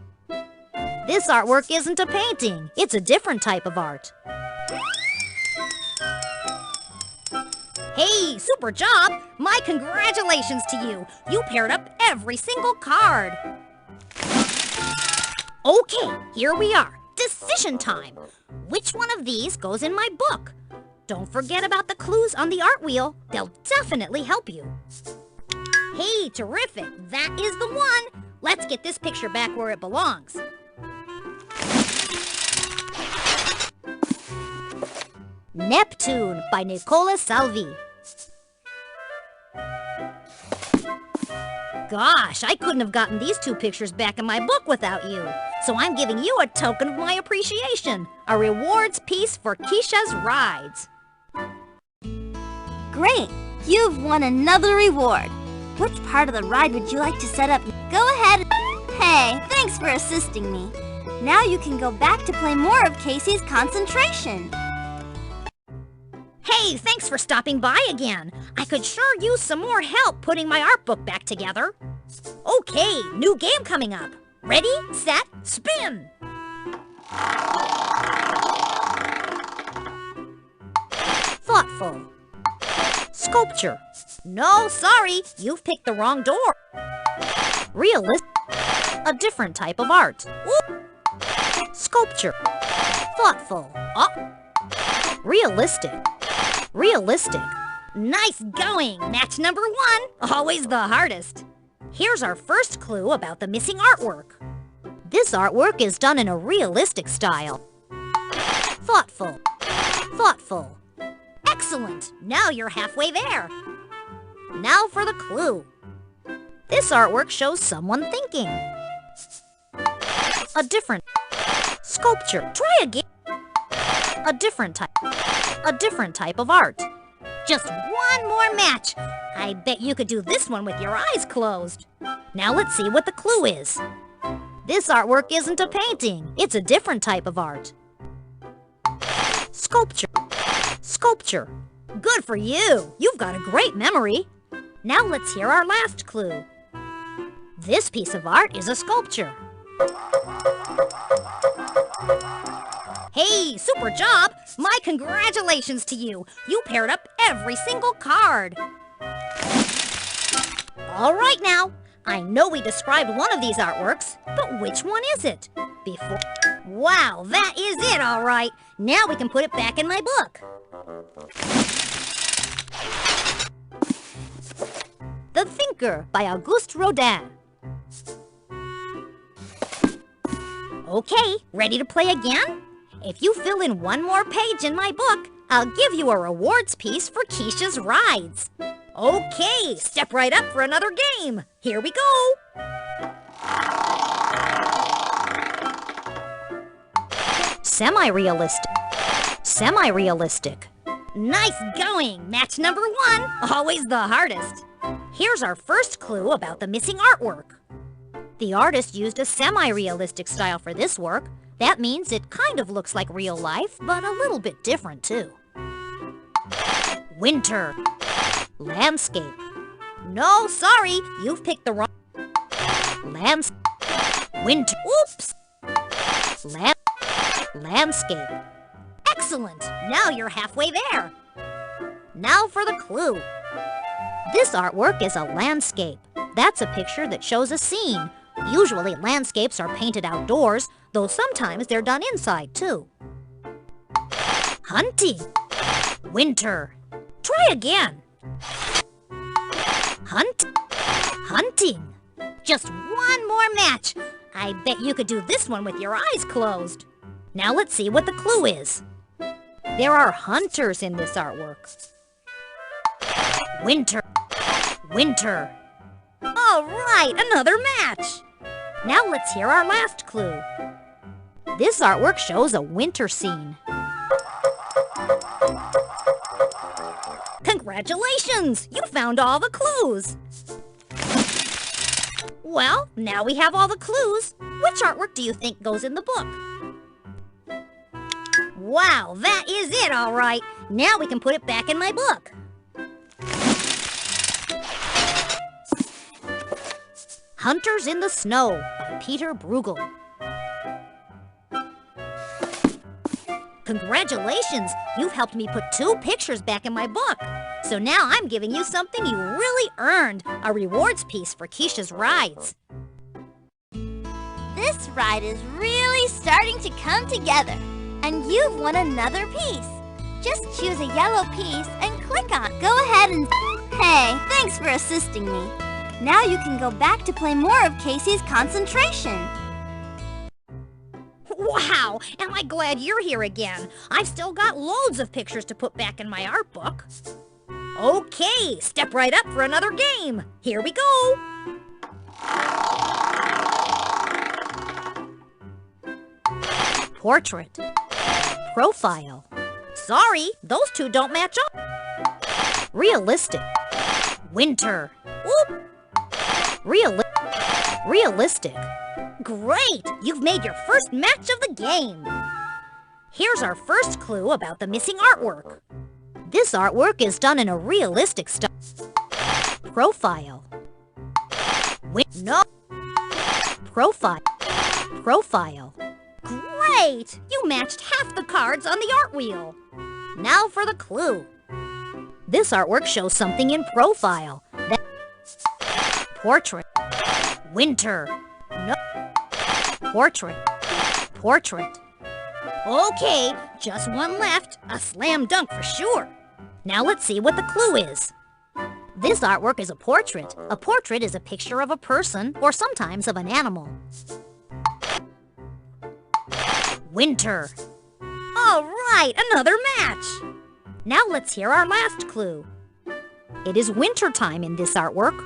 This artwork isn't a painting. It's a different type of art. Hey, super job! My congratulations to you. You paired up every single card. Okay, here we are. Decision time. Which one of these goes in my book? Don't forget about the clues on the art wheel. They'll definitely help you. Hey, terrific. That is the one. Let's get this picture back where it belongs. Neptune by Nicola Salvi. Gosh, I couldn't have gotten these two pictures back in my book without you. So I'm giving you a token of my appreciation. A rewards piece for Kisha's rides. Great! You've won another reward. Which part of the ride would you like to set up? Go ahead. Hey, thanks for assisting me. Now you can go back to play more of Casey's concentration. Hey, thanks for stopping by again. I could sure use some more help putting my art book back together. Okay, new game coming up. Ready, set, spin! Thoughtful. Sculpture. No, sorry, you've picked the wrong door. Realistic. A different type of art. Ooh. Sculpture. Thoughtful. Realistic. Nice going. Match number 1. Always the hardest. Here's our first clue about the missing artwork. This artwork is done in a realistic style. Thoughtful. Excellent. Now you're halfway there. Now for the clue. This artwork shows someone thinking. A different sculpture. Try again. A different type of art. Just one more match. I bet you could do this one with your eyes closed. Now let's see what the clue is. This artwork isn't a painting. It's a different type of art. Sculpture. Good for you. You've got a great memory. Now let's hear our last clue. This piece of art is a sculpture. Hey, super job! My congratulations to you. You paired up every single card. All right now. I know we described one of these artworks, but which one is it? Wow, that is it, all right. Now we can put it back in my book. The Thinker by Auguste Rodin. Okay, ready to play again? If you fill in one more page in my book, I'll give you a rewards piece for Kisha's rides. Okay, step right up for another game. Here we go. Semi-realistic. Semi-realistic. Nice going! Match number 1, always the hardest. Here's our first clue about the missing artwork. The artist used a semi-realistic style for this work. That means it kind of looks like real life, but a little bit different too. Winter. Landscape. No, sorry, you've picked the wrong... Winter. Oops! Landscape. Excellent! Now you're halfway there. Now for the clue. This artwork is a landscape. That's a picture that shows a scene. Usually landscapes are painted outdoors, though sometimes they're done inside too. Hunting. Winter. Try again. Hunting. Just one more match. I bet you could do this one with your eyes closed. Now let's see what the clue is. There are hunters in this artwork. Winter. All right, another match. Now let's hear our last clue. This artwork shows a winter scene. Congratulations! You found all the clues. Well, now we have all the clues. Which artwork do you think goes in the book? Wow, that is it, all right. Now we can put it back in my book. Hunters in the Snow by Peter Bruegel. Congratulations! You've helped me put 2 pictures back in my book. So now I'm giving you something you really earned, a rewards piece for Kisha's rides. This ride is really starting to come together. And you've won another piece. Just choose a yellow piece and click on it. Go ahead and... Hey, thanks for assisting me. Now you can go back to play more of Casey's concentration. Wow, am I glad you're here again. I've still got loads of pictures to put back in my art book. Okay, step right up for another game. Here we go. Portrait. Profile. Sorry, those 2 don't match up. Realistic. Winter. Whoop. Realistic. Great! You've made your first match of the game. Here's our first clue about the missing artwork. This artwork is done in a realistic style. Profile. No. Profile. Great! You matched half the cards on the art wheel. Now for the clue. This artwork shows something in profile. Portrait. Winter. No. Portrait. Okay, just one left. A slam dunk for sure. Now let's see what the clue is. This artwork is a portrait. A portrait is a picture of a person or sometimes of an animal. Winter. All right, another match. Now let's hear our last clue. It is wintertime in this artwork.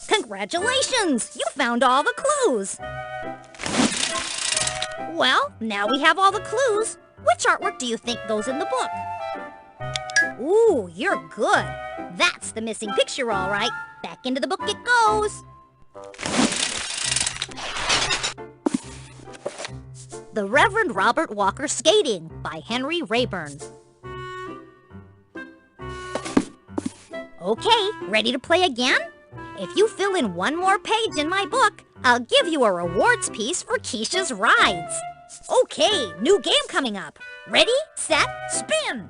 Congratulations! You found all the clues! Well, now we have all the clues. Which artwork do you think goes in the book? Ooh, you're good. That's the missing picture, all right. Back into the book it goes. The Reverend Robert Walker Skating by Henry Rayburn. Okay, ready to play again? If you fill in one more page in my book, I'll give you a rewards piece for Kisha's rides. Okay, new game coming up. Ready, set, spin!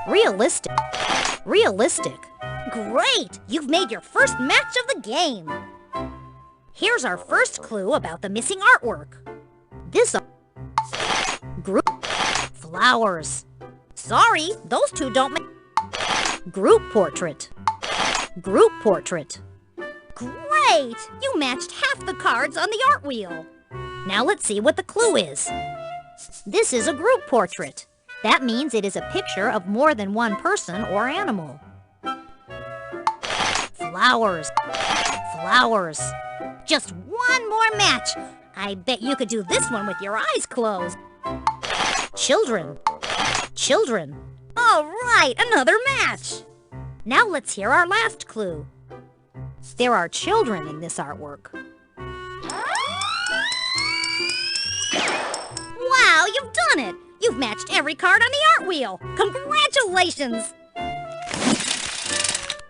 Realistic. Great! You've made your first match of the game. Here's our first clue about the missing artwork. This group flowers. Sorry, those 2 don't make group portrait. Great! You matched half the cards on the art wheel. Now let's see what the clue is. This is a group portrait. That means it is a picture of more than one person or animal. Flowers. Flowers. Just one more match. I bet you could do this one with your eyes closed. Children. Children. All right, another match. Now let's hear our last clue. There are children in this artwork. Wow, you've done it! You've matched every card on the art wheel. Congratulations!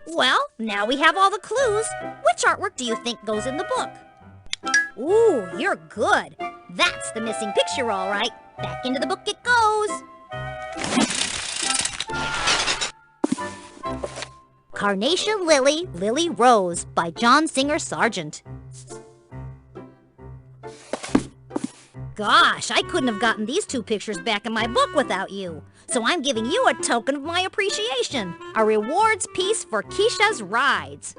Well, now we have all the clues. Which artwork do you think goes in the book? Ooh, you're good. That's the missing picture, all right. Back into the book it goes. Carnation Lily, Lily Rose by John Singer Sargent. Gosh, I couldn't have gotten these two pictures back in my book without you. So I'm giving you a token of my appreciation. A rewards piece for Kisha's rides.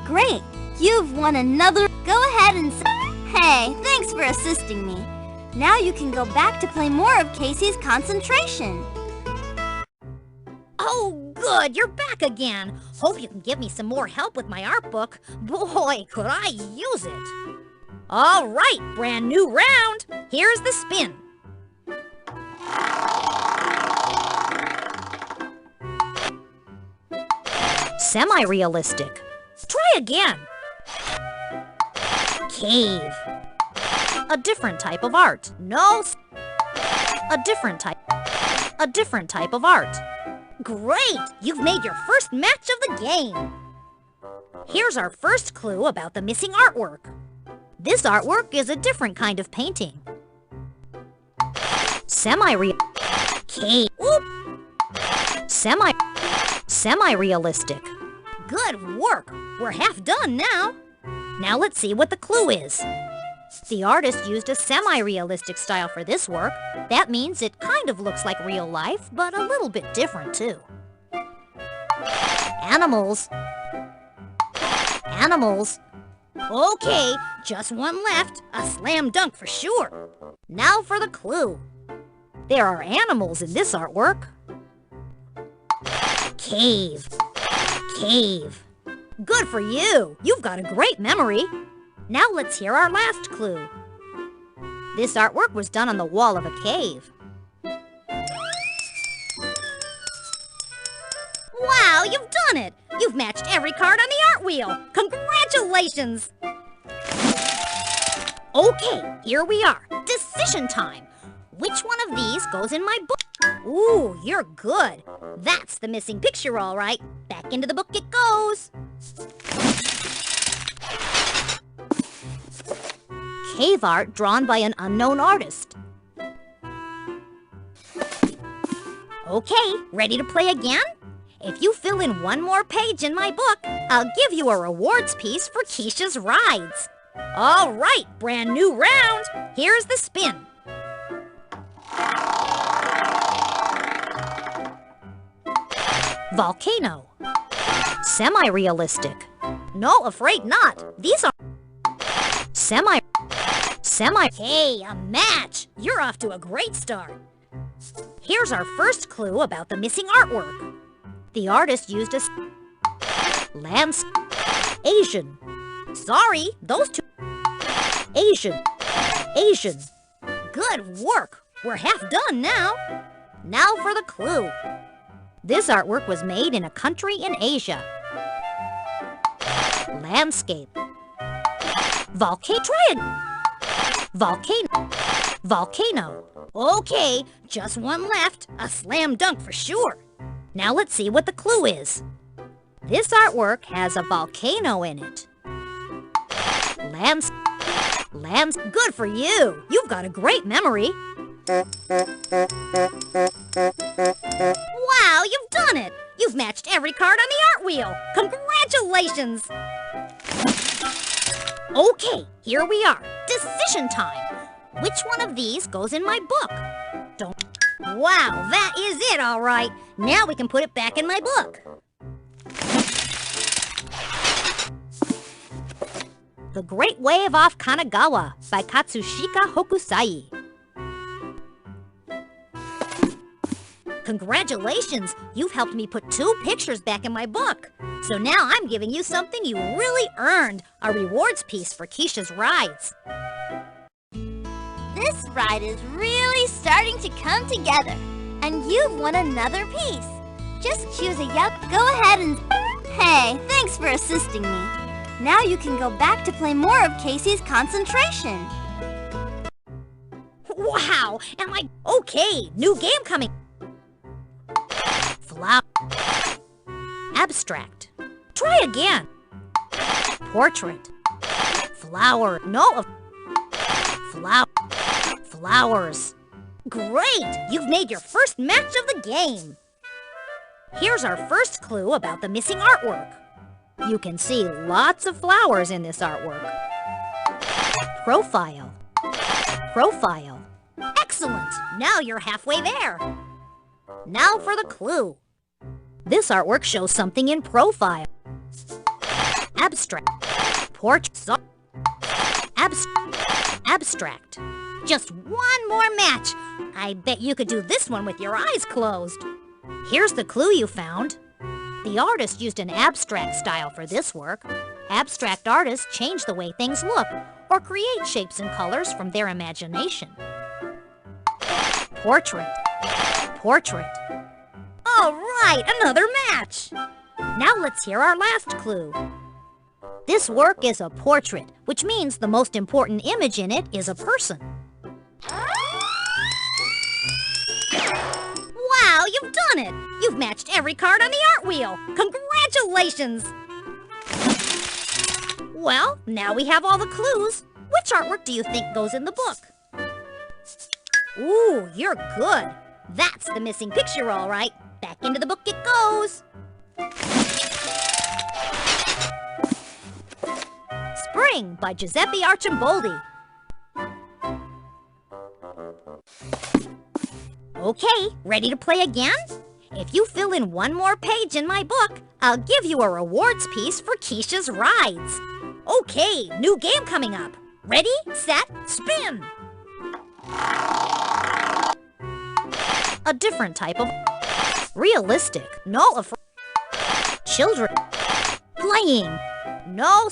Great! You've won another... Go ahead and... Hey, thanks for assisting me. Now you can go back to play more of Casey's concentration. Oh, good, you're back again. Hope you can give me some more help with my art book. Boy, could I use it. All right, brand new round. Here's the spin. Semi-realistic. Try again. Cave. A different type of art. No. A different type. A different type of art. Great! You've made your first match of the game. Here's our first clue about the missing artwork. This artwork is a different kind of painting. Cave. Oop! Semi-realistic. Good work! We're half done now. Now let's see what the clue is. The artist used a semi-realistic style for this work. That means it kind of looks like real life, but a little bit different too. Animals. Animals. Okay, just one left. A slam dunk for sure. Now for the clue. There are animals in this artwork. Cave. Cave. Good for you. You've got a great memory. Now let's hear our last clue. This artwork was done on the wall of a cave. Wow, you've done it! You've matched every card on the art wheel. Congratulations! Okay, here we are. Decision time. Which one of these goes in my book? Ooh, you're good. That's the missing picture, all right. Back into the book it goes. Cave art drawn by an unknown artist. Okay, ready to play again? If you fill in one more page in my book, I'll give you a rewards piece for Kisha's rides. All right, brand new round. Here's the spin. Volcano. Semi-realistic. No, afraid not. These are semi. Hey, a match! You're off to a great start. Here's our first clue about the missing artwork. The artist used a Asian. Sorry, those two. Asian. Good work. We're half done now. Now for the clue. This artwork was made in a country in Asia. Landscape. Volcano. Okay, just one left. A slam dunk for sure. Now let's see what the clue is. This artwork has a volcano in it. Good for you. You've got a great memory. Wow, you've done it. You've matched every card on the art wheel. Congratulations. Okay, here we are. Decision time. Which one of these goes in my book? Wow, that is it, all right. Now we can put it back in my book. The Great Wave Off Kanagawa by Katsushika Hokusai. Congratulations! You've helped me put 2 pictures back in my book. So now I'm giving you something you really earned, a rewards piece for Kisha's rides. This ride is really starting to come together, and you've won another piece. Just choose a Go ahead and... Hey, thanks for assisting me. Now you can go back to play more of Casey's concentration. Wow! Am I... Okay, new game coming. Flower. Abstract. Try again. Portrait. Flower. No. Flower. Flowers. Great! You've made your first match of the game. Here's our first clue about the missing artwork. You can see lots of flowers in this artwork. Profile. Profile. Excellent! Now you're halfway there. Now for the clue. This artwork shows something in profile. Abstract. Portrait. Abstract. Just one more match. I bet you could do this one with your eyes closed. Here's the clue you found. The artist used an abstract style for this work. Abstract artists change the way things look or create shapes and colors from their imagination. Portrait. Portrait. All right, another match. Now let's hear our last clue. This work is a portrait, which means the most important image in it is a person. Wow, you've done it! You've matched every card on the art wheel! Congratulations! Well, now we have all the clues. Which artwork do you think goes in the book? Ooh, you're good. That's the missing picture, all right. Back into the book it goes. Spring by Giuseppe Arcimboldi. Okay, ready to play again? If you fill in one more page in my book, I'll give you a rewards piece for Kisha's rides. Okay, new game coming up. Ready, set, spin! A different type of... Realistic. No, children. Playing. No.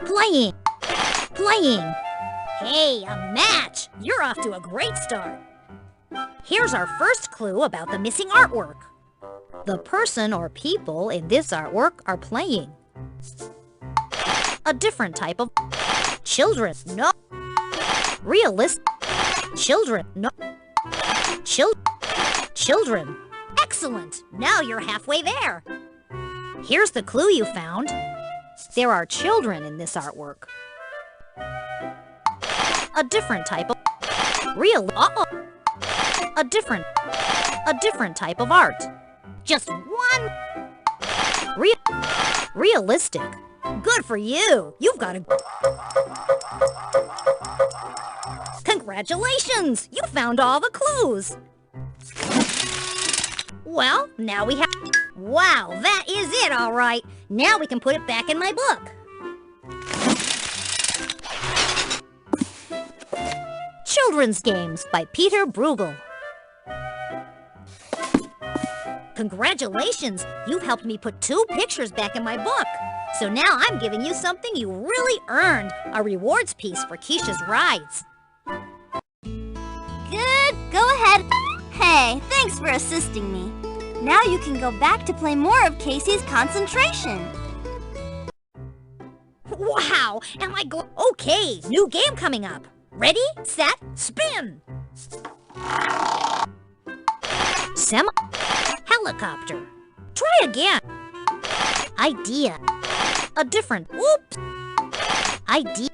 Playing. Playing. Hey, a match! You're off to a great start. Here's our first clue about the missing artwork. The person or people in this artwork are playing. A different type of... Children. No. Realistic. Children. No. Children. Excellent! Now you're halfway there. Here's the clue you found. There are children in this artwork. A different type of... A different type of art. Just one... Realistic. Good for you. You've got a... Congratulations! You found all the clues. Well, now we have... Wow, that is it, all right. Now we can put it back in my book. Children's Games by Peter Bruegel. Congratulations! You've helped me put 2 pictures back in my book. So now I'm giving you something you really earned, a rewards piece for Kisha's rides. Good, go ahead. Hey, thanks for assisting me. Now you can go back to play more of Casey's concentration. Wow, am I Okay, new game coming up. Ready, set, spin! Helicopter. Try again. Idea. A different... Oops. Idea.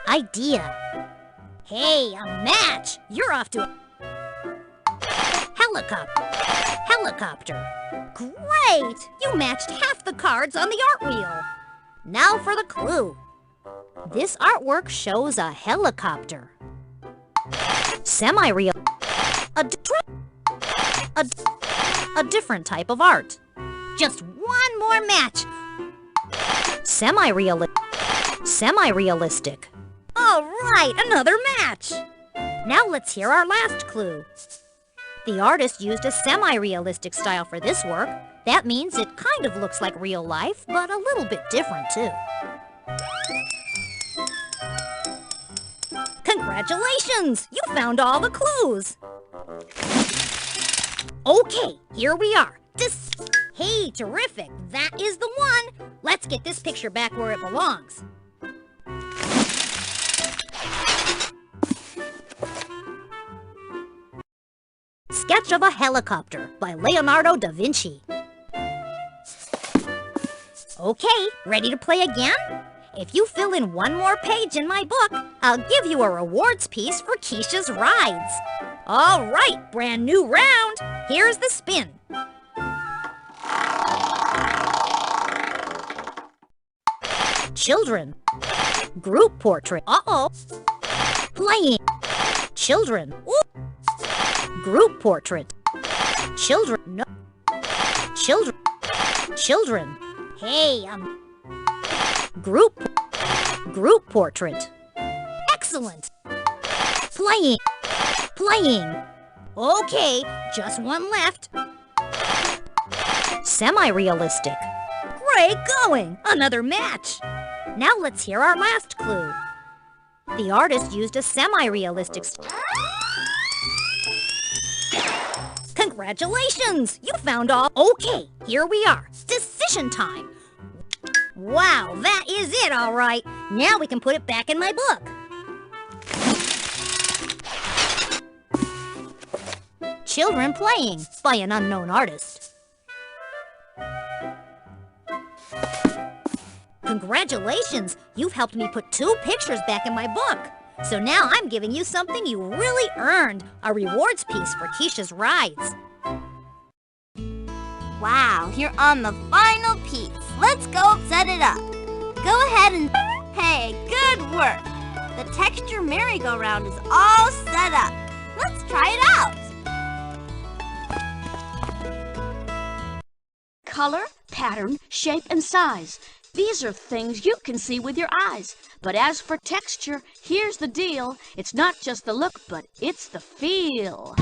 Idea. Hey, a match! You're off to a... Helicopter. Great! You matched half the cards on the art wheel. Now for the clue. This artwork shows a helicopter. Semi-real. A different type of art. Just one more match. Semi-realistic. All right, another match. Now let's hear our last clue. The artist used a semi-realistic style for this work. That means it kind of looks like real life, but a little bit different too. Congratulations! You found all the clues! Okay, here we are. Hey, terrific! That is the one! Let's get this picture back where it belongs. Sketch of a Helicopter by Leonardo da Vinci. Okay, ready to play again? If you fill in one more page in my book, I'll give you a rewards piece for Kisha's rides. All right, brand new round. Here's the spin. Children. Group portrait. Uh-oh. Playing. Children. Ooh. Group portrait. Children. No. Children. Children. Hey, Group portrait. Excellent. Playing. Okay, just one left. Semi-realistic. Great going! Another match. Now let's hear our last clue. The artist used a semi-realistic Congratulations! You found all... Okay, here we are. Decision time. Wow, that is it, all right. Now we can put it back in my book. Children Playing by an unknown artist. Congratulations! You've helped me put 2 pictures back in my book. So now I'm giving you something you really earned, a rewards piece for Kisha's rides. Wow, you're on the final piece. Let's go set it up. Go ahead and... Hey, good work. The texture merry-go-round is all set up. Let's try it out. Color, pattern, shape, and size. These are things you can see with your eyes. But as for texture, here's the deal. It's not just the look, but it's the feel.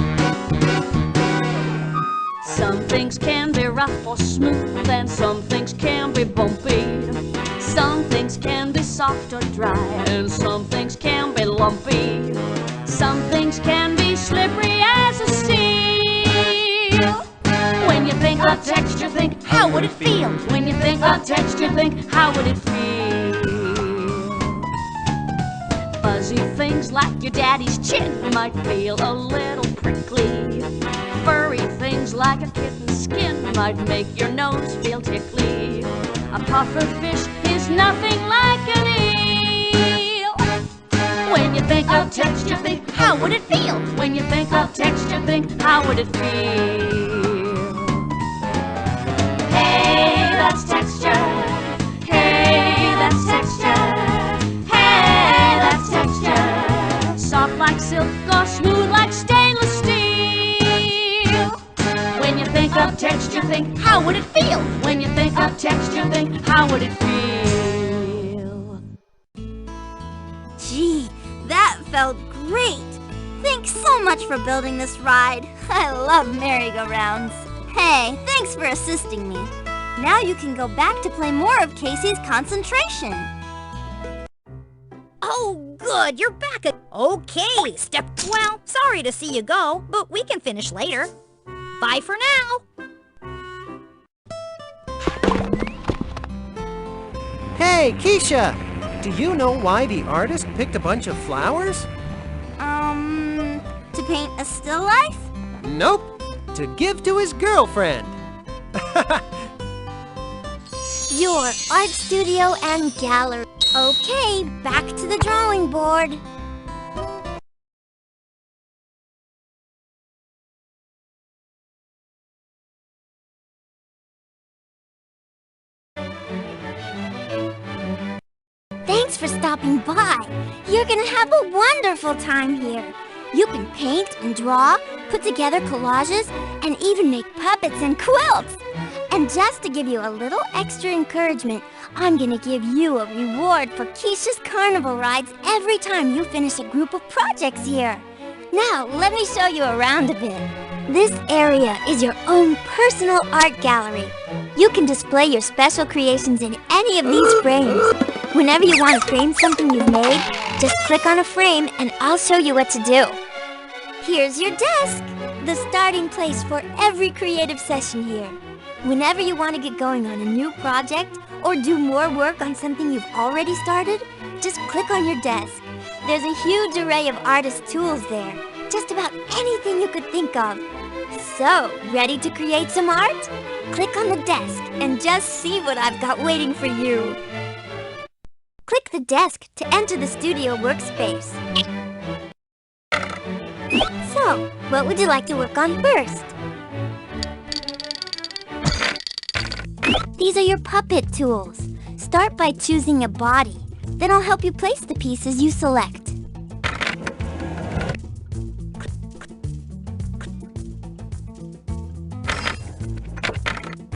Some things can be rough or smooth, and some things can be bumpy. Some things can be soft or dry, and some things can be lumpy. Some things can be slippery as a seal. When you think of texture, think, how would it feel? When you think of texture, think, how would it feel? Fuzzy things like your daddy's chin might feel a little prickly. Furry things like a kitten's skin might make your nose feel tickly. A puffer fish is nothing like an eel. When you think of texture, think, how would it feel? When you think of texture, think, how would it feel? Hey, that's texture. Hey, that's texture. Hey, that's texture. Soft like silk or smooth like stainless steel. When you think of texture, think, how would it feel? When you think of texture, think, how would it feel? Gee, that felt great. Thanks so much for building this ride. I love merry-go-rounds. Hey, thanks for assisting me. Now you can go back to play more of Casey's concentration. Oh, good, you're back. Okay, well, sorry to see you go, but we can finish later. Bye for now. Hey, Kisha! Do you know why the artist picked a bunch of flowers? To paint a still life? Nope. To give to his girlfriend. Your art studio and gallery. Okay, back to the drawing board. Thanks for stopping by. You're gonna have a wonderful time here. You can paint and draw, put together collages, and even make puppets and quilts. And just to give you a little extra encouragement, I'm gonna give you a reward for Kisha's carnival rides every time you finish a group of projects here. Now, let me show you around a bit. This area is your own personal art gallery. You can display your special creations in any of these frames. Whenever you want to frame something you've made, just click on a frame and I'll show you what to do. Here's your desk, the starting place for every creative session here. Whenever you want to get going on a new project or do more work on something you've already started, just click on your desk. There's a huge array of artist tools there, just about anything you could think of. So, ready to create some art? Click on the desk and just see what I've got waiting for you. Click the desk to enter the studio workspace. So, what would you like to work on first? These are your puppet tools. Start by choosing a body. Then I'll help you place the pieces you select.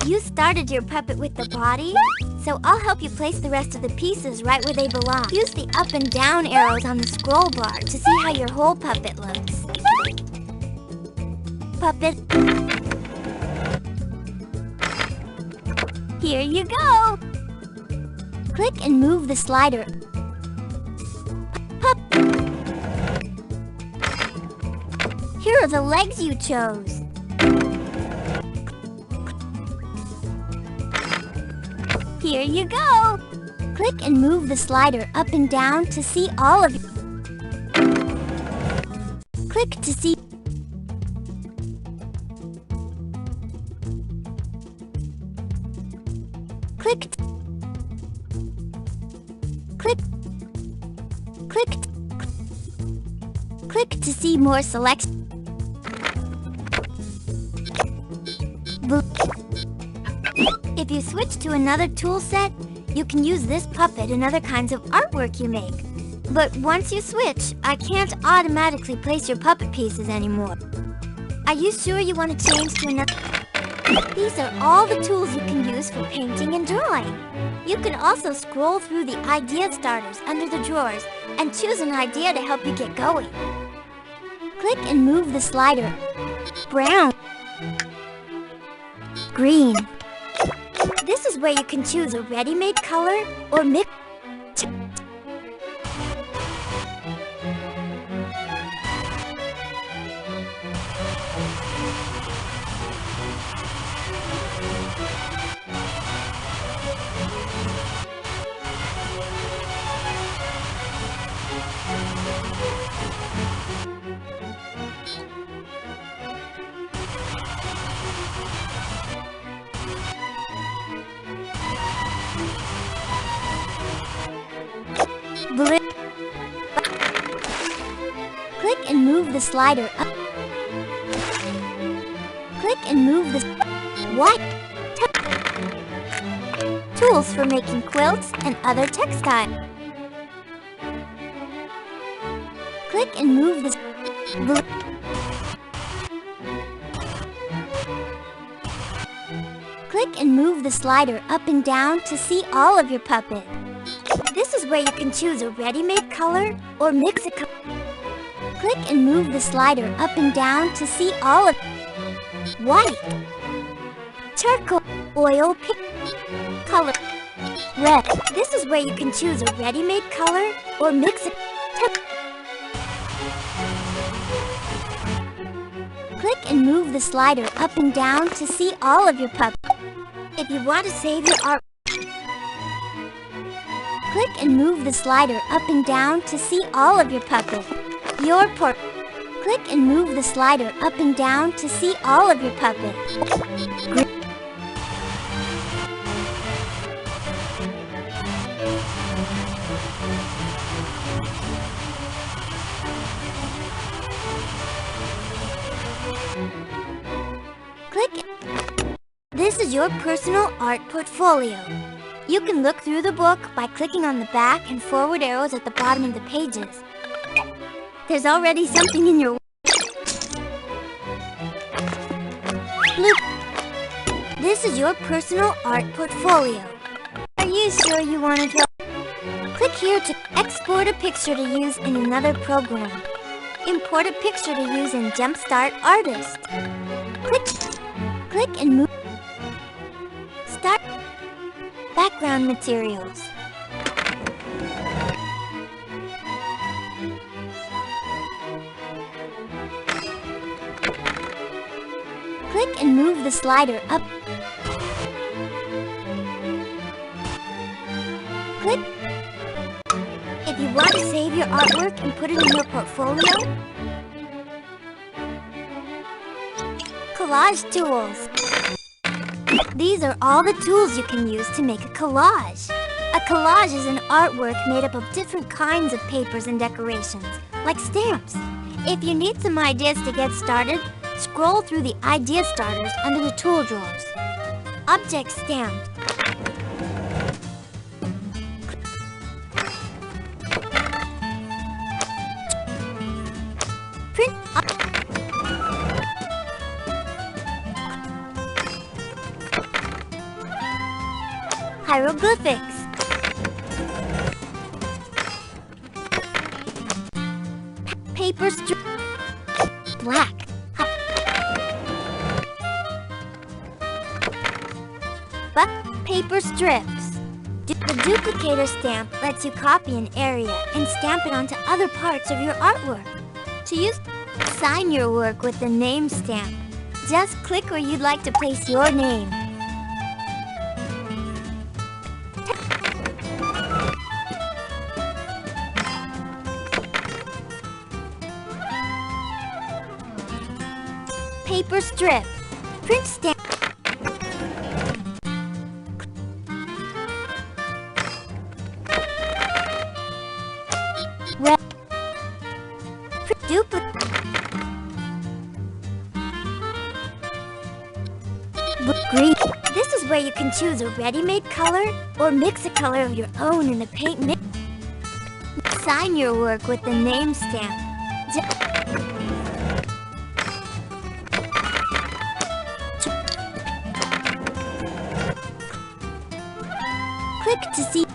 You started your puppet with the body, so I'll help you place the rest of the pieces right where they belong. Use the up and down arrows on the scroll bar to see how your whole puppet looks. Puppet. Here you go. Click and move the slider. Pup. Here are the legs you chose. Here you go! Click and move the slider up and down to see all of it. Click to see. Click. Click. Click. Click to see more selection. If you switch to another tool set, you can use this puppet in other kinds of artwork you make. But once you switch, I can't automatically place your puppet pieces anymore. Are you sure you want to change to another? These are all the tools you can use for painting and drawing. You can also scroll through the idea starters under the drawers and choose an idea to help you get going. Click and move the slider. Brown. Green. This is where you can choose a ready-made color or mix. Blue. Click and move the slider up. Click and move the white. Tools for making quilts and other textiles. Click and move the blue. Click and move the slider up and down to see all of your puppet. This is where you can choose a ready-made color or mix a color. Click and move the slider up and down to see all of white, charcoal, oil, pink, color, red. This is where you can choose a ready-made color or mix a Click and move the slider up and down to see all of your puppet. If you want to save your art, click and move the slider up and down to see all of your puppet. Your port. Click and move the slider up and down to see all of your puppet. Click. This is your personal art portfolio. You can look through the book by clicking on the back and forward arrows at the bottom of the pages. There's already something in your This is your personal art portfolio. Are you sure you want to draw? Click here to export a picture to use in another program. Import a picture to use in JumpStart Artist. Click and move. Start background materials. Click and move the slider up. Click. If you want to save your artwork and put it in your portfolio, collage tools. These are all the tools you can use to make a collage. A collage is an artwork made up of different kinds of papers and decorations, like stamps. If you need some ideas to get started, scroll through the idea starters under the tool drawers. Object stamped. Print hieroglyphics. Paper strip. Black. Paper strips. The duplicator stamp lets you copy an area and stamp it onto other parts of your artwork. To use, sign your work with the name stamp. Just click where you'd like to place your name. Paper strip. Print stamp. Red. Duplicate. Green. This is where you can choose a ready-made color or mix a color of your own in the paint mix. Sign your work with the name stamp. Click to see.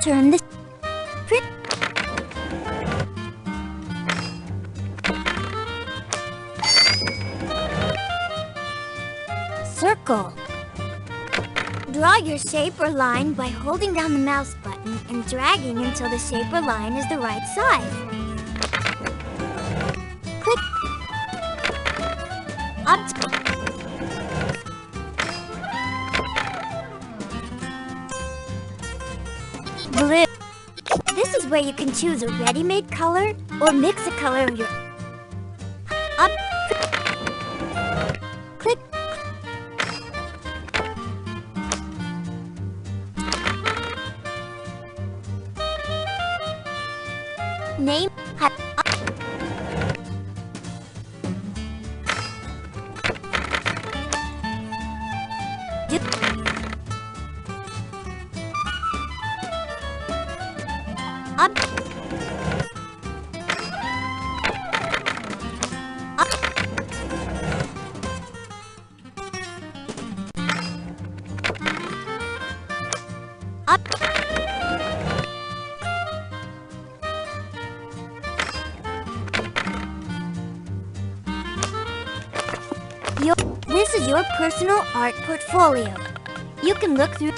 Turn this. Print. Circle. Draw your shape or line by holding down the mouse button and dragging until the shape or line is the right size. Click. Blue. This is where you can choose a ready-made color or mix a color of your click. Name. This is your personal art portfolio. You can look through.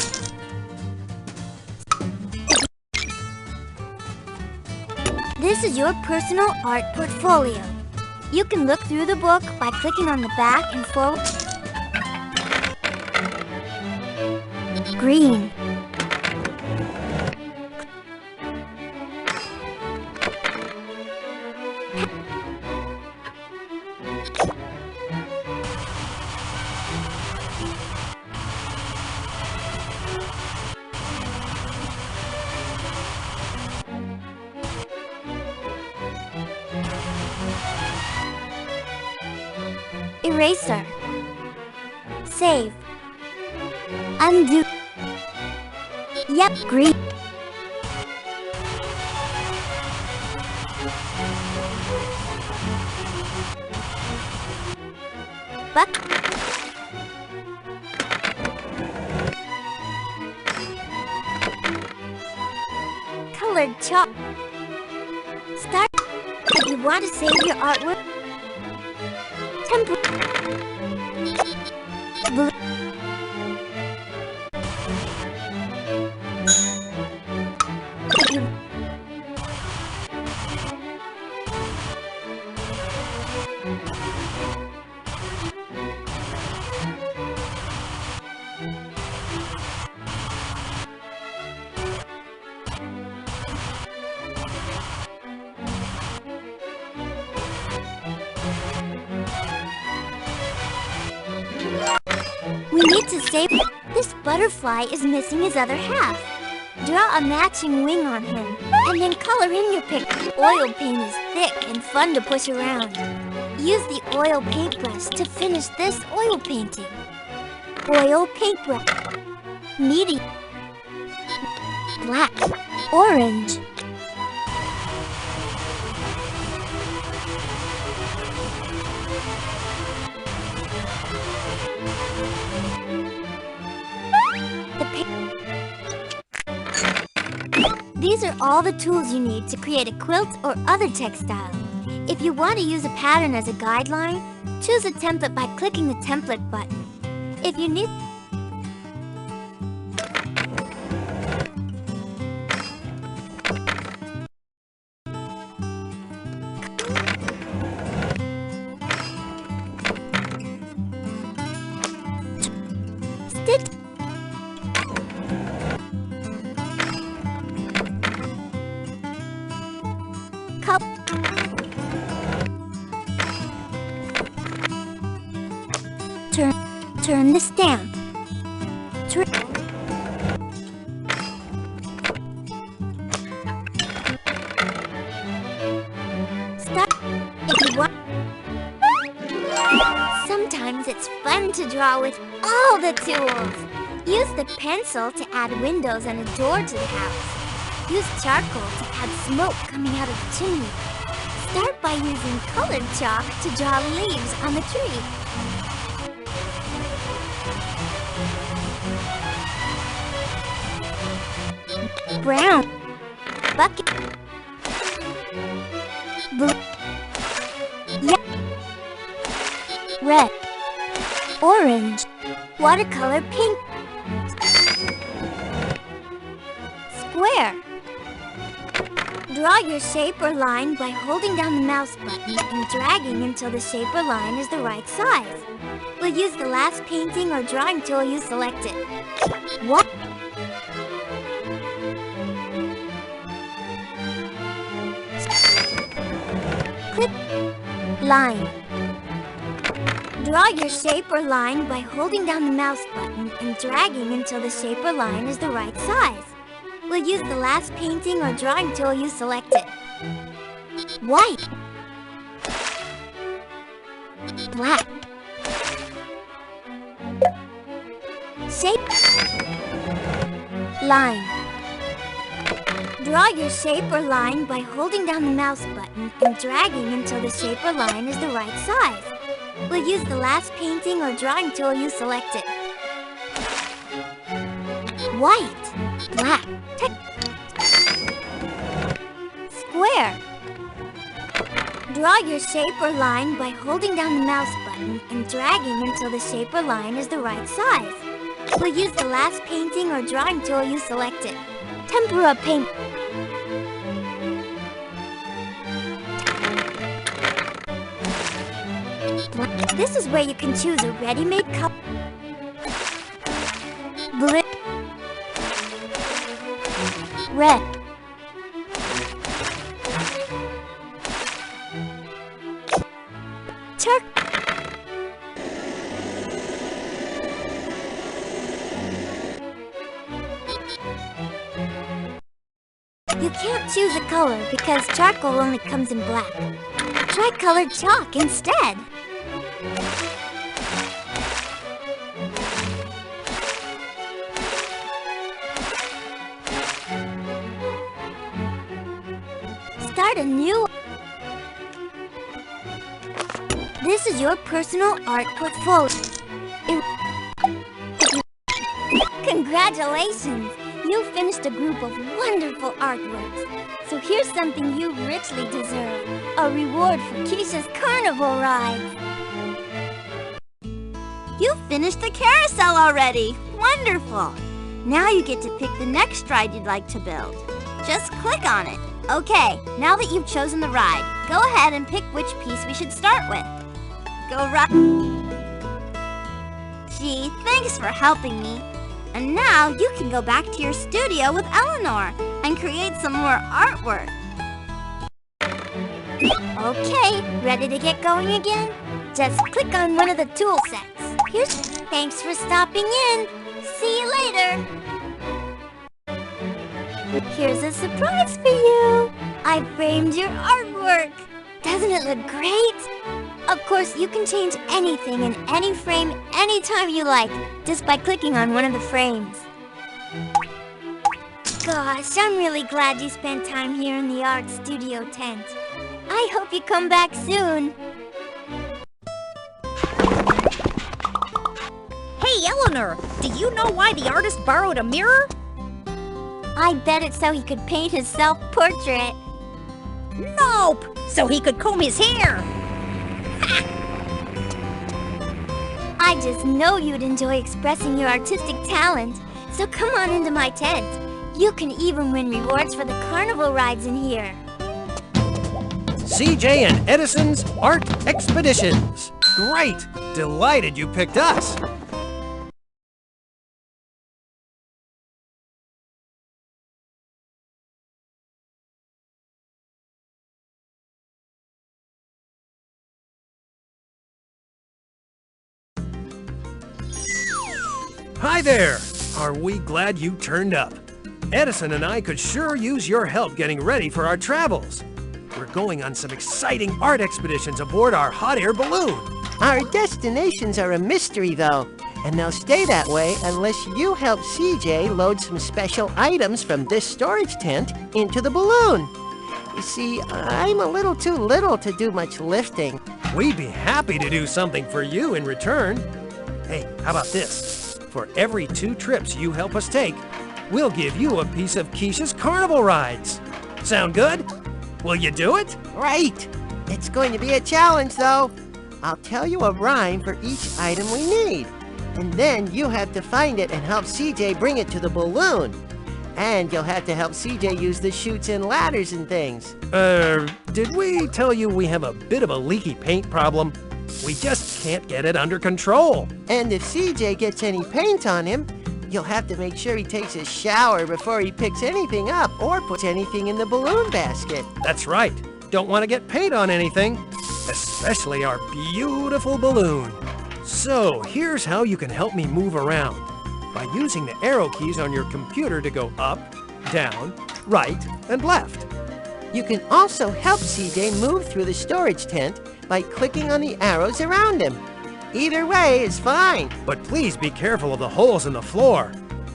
This is your personal art portfolio. You can look through the book by clicking on the back and forward. Green. Eraser. Save. Undo. Yep, green. Colored chalk. Start. If you want to save your artwork, blue. We need to save. This butterfly is missing his other half. Draw a matching wing on him, and then color in your picture. Oil paint is thick and fun to push around. Use the oil paintbrush to finish this oil painting. Oil paintbrush. Medium. Black. Orange. These are all the tools you need to create a quilt or other textile. If you want to use a pattern as a guideline, choose a template by clicking the template button. If you need stitch. Turn the stamp. Start if you want. Sometimes it's fun to draw with all the tools. Use the pencil to add windows and a door to the house. Use charcoal to add smoke coming out of the chimney. Start by using colored chalk to draw leaves on the tree. Brown. Bucket. Blue. Yellow. Red. Orange. Watercolor pink. Square. Draw your shape or line by holding down the mouse button and dragging until the shape or line is the right size. We'll use the last painting or drawing tool you selected. What? Click line. Draw your shape or line by holding down the mouse button and dragging until the shape or line is the right size. We'll use the last painting or drawing tool you selected. White. Black. Shape. Line. Draw your shape or line by holding down the mouse button and dragging until the shape or line is the right size. We'll use the last painting or drawing tool you selected. White. Black. Square. Draw your shape or line by holding down the mouse button and dragging until the shape or line is the right size. We'll use the last painting or drawing tool you selected. Tempera paint. This is where you can choose a ready-made color. Blue. Red. You can't choose a color because charcoal only comes in black. Try colored chalk instead. Start a new This is your personal art portfolio. Congratulations! You finished a group of wonderful artworks. So here's something you richly deserve. A reward for Kisha's carnival ride. You finished the carousel already! Wonderful! Now you get to pick the next ride you'd like to build. Just click on it. Okay, now that you've chosen the ride, go ahead and pick which piece we should start with. Go right. Gee, thanks for helping me. And now you can go back to your studio with Eleanor and create some more artwork. Okay, ready to get going again? Just click on one of the tool sets. Thanks for stopping in. See you later. Here's a surprise for you. I framed your artwork. Doesn't it look great? Of course, you can change anything in any frame anytime you like, just by clicking on one of the frames. Gosh, I'm really glad you spent time here in the art studio tent. I hope you come back soon. Hey, Eleanor, do you know why the artist borrowed a mirror? I bet it's so he could paint his self-portrait. Nope, so he could comb his hair. I just know you'd enjoy expressing your artistic talent. So come on into my tent. You can even win rewards for the carnival rides in here. CJ and Edison's Art Expeditions. Great! Delighted you picked us. Hi there! Are we glad you turned up? Edison and I could sure use your help getting ready for our travels. We're going on some exciting art expeditions aboard our hot air balloon. Our destinations are a mystery, though, and they'll stay that way unless you help CJ load some special items from this storage tent into the balloon. You see, I'm a little too little to do much lifting. We'd be happy to do something for you in return. Hey, how about this? For every 2 trips you help us take, we'll give you a piece of Kisha's carnival rides. Sound good? Will you do it? Right! It's going to be a challenge, though. I'll tell you a rhyme for each item we need, and then you have to find it and help CJ bring it to the balloon. And you'll have to help CJ use the chutes and ladders and things. Did we tell you we have a bit of a leaky paint problem? We just can't get it under control. And if CJ gets any paint on him, you'll have to make sure he takes a shower before he picks anything up or puts anything in the balloon basket. That's right. Don't want to get paint on anything, especially our beautiful balloon. So here's how you can help me move around. By using the arrow keys on your computer to go up, down, right, and left. You can also help CJ move through the storage tent by clicking on the arrows around him. Either way is fine. But please be careful of the holes in the floor.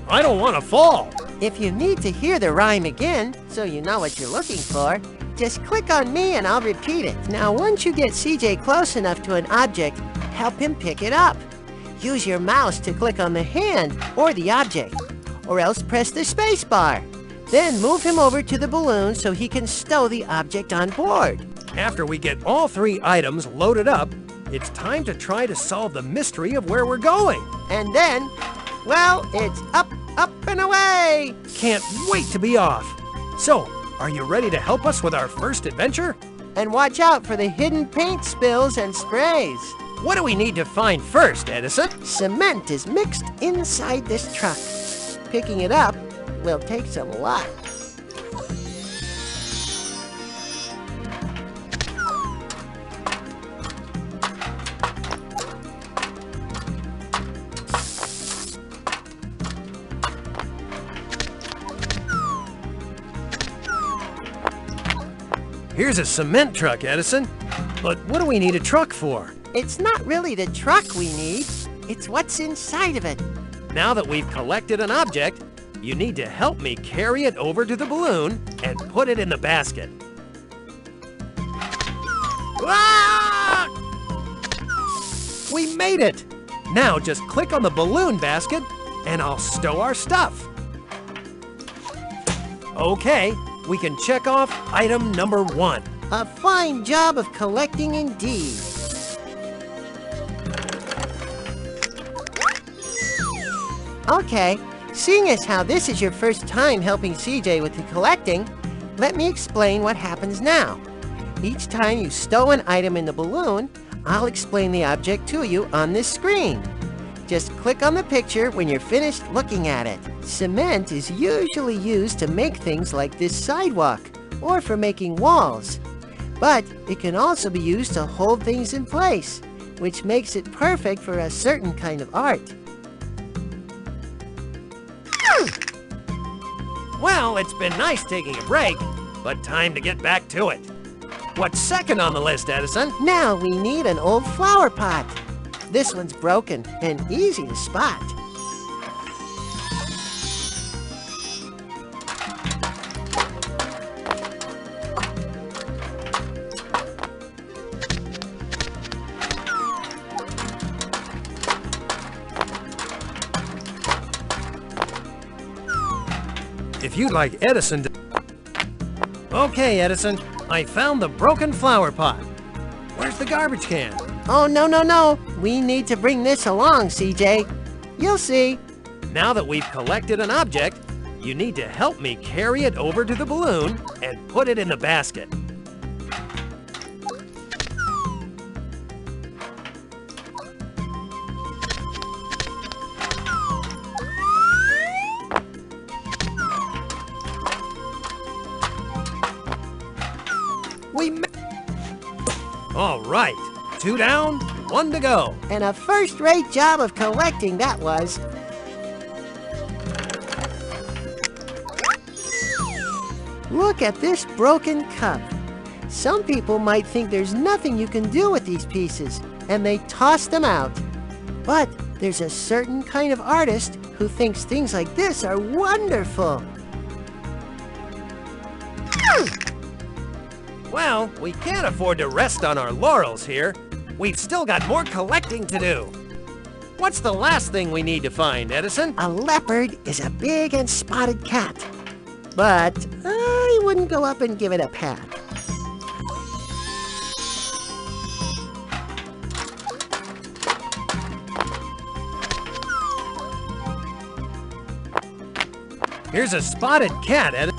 I don't want to fall. If you need to hear the rhyme again, so you know what you're looking for, just click on me and I'll repeat it. Now, once you get CJ close enough to an object, help him pick it up. Use your mouse to click on the hand or the object, or else press the space bar. Then move him over to the balloon so he can stow the object on board. After we get all 3 items loaded up, it's time to try to solve the mystery of where we're going. And then, well, it's up, up, and away. Can't wait to be off. So, are you ready to help us with our first adventure? And watch out for the hidden paint spills and sprays. What do we need to find first, Edison? Cement is mixed inside this truck. Picking it up will take some luck. Here's a cement truck, Edison. But what do we need a truck for? It's not really the truck we need. It's what's inside of it. Now that we've collected an object, you need to help me carry it over to the balloon and put it in the basket. Ah! We made it! Now just click on the balloon basket and I'll stow our stuff. Okay, we can check off item number 1. A fine job of collecting indeed. Okay, seeing as how this is your first time helping CJ with the collecting, let me explain what happens now. Each time you stow an item in the balloon, I'll explain the object to you on this screen. Just click on the picture when you're finished looking at it. Cement is usually used to make things like this sidewalk, or for making walls. But it can also be used to hold things in place, which makes it perfect for a certain kind of art. Well, it's been nice taking a break, but time to get back to it. What's second on the list, Edison? Now we need an old flower pot. This one's broken and easy to spot. If you'd like Edison to... Okay, Edison, I found the broken flower pot. Where's the garbage can? Oh, no. We need to bring this along, CJ. You'll see. Now that we've collected an object, you need to help me carry it over to the balloon and put it in the basket. All right, 2 down, 1 to go. And a first-rate job of collecting that was. Look at this broken cup. Some people might think there's nothing you can do with these pieces, and they toss them out. But there's a certain kind of artist who thinks things like this are wonderful. Well, we can't afford to rest on our laurels here. We've still got more collecting to do. What's the last thing we need to find, Edison? A leopard is a big and spotted cat. But I wouldn't go up and give it a pat. Here's a spotted cat, Edison.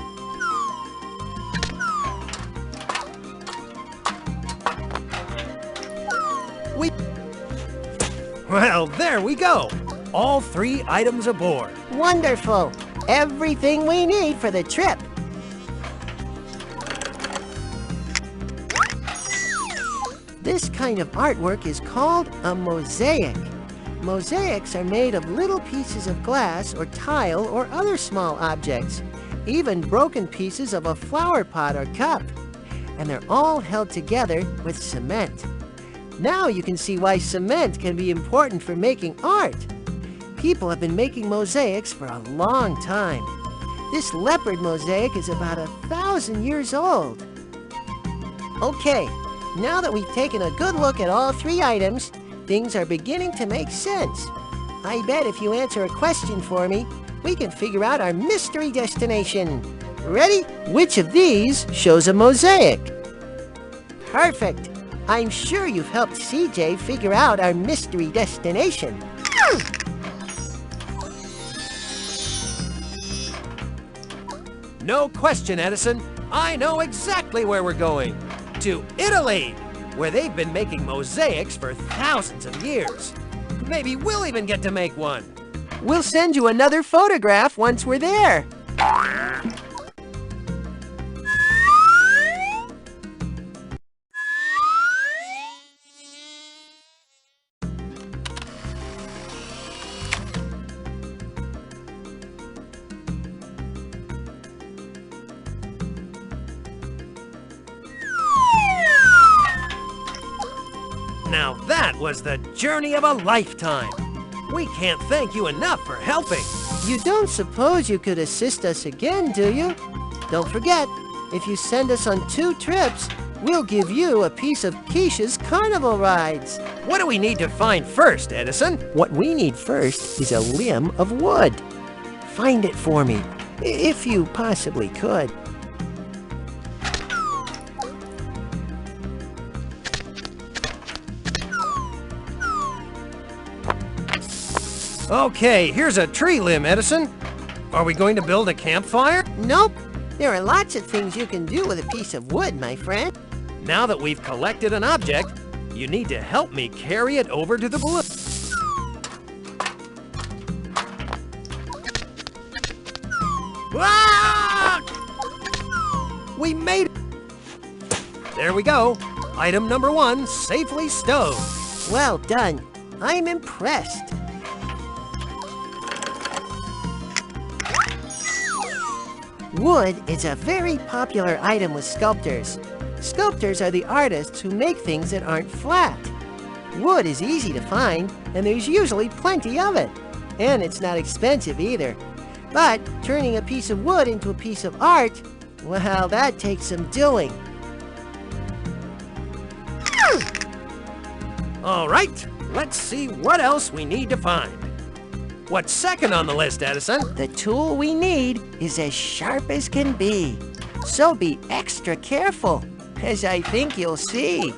Well, there we go. All 3 items aboard. Wonderful. Everything we need for the trip. This kind of artwork is called a mosaic. Mosaics are made of little pieces of glass or tile or other small objects, even broken pieces of a flower pot or cup. And they're all held together with cement. Now you can see why cement can be important for making art. People have been making mosaics for a long time. This leopard mosaic is about 1,000 years old. Okay, now that we've taken a good look at all 3 items, things are beginning to make sense. I bet if you answer a question for me, we can figure out our mystery destination. Ready? Which of these shows a mosaic? Perfect. I'm sure you've helped CJ figure out our mystery destination. No question, Edison. I know exactly where we're going. To Italy, where they've been making mosaics for thousands of years. Maybe we'll even get to make one. We'll send you another photograph once we're there. Now that was the journey of a lifetime. We can't thank you enough for helping. You don't suppose you could assist us again, do you? Don't forget, if you send us on 2 trips, we'll give you a piece of Kisha's carnival rides. What do we need to find first, Edison? What we need first is a limb of wood. Find it for me, if you possibly could. Okay, here's a tree limb, Edison. Are we going to build a campfire? Nope. There are lots of things you can do with a piece of wood, my friend. Now that we've collected an object, you need to help me carry it over to the balloon. Ah! We made it! There we go. Item number 1, safely stowed. Well done. I'm impressed. Wood is a very popular item with sculptors. Sculptors are the artists who make things that aren't flat. Wood is easy to find, and there's usually plenty of it. And it's not expensive either. But turning a piece of wood into a piece of art, well, that takes some doing. All right, let's see what else we need to find. What's second on the list, Edison? The tool we need is as sharp as can be. So be extra careful, as I think you'll see.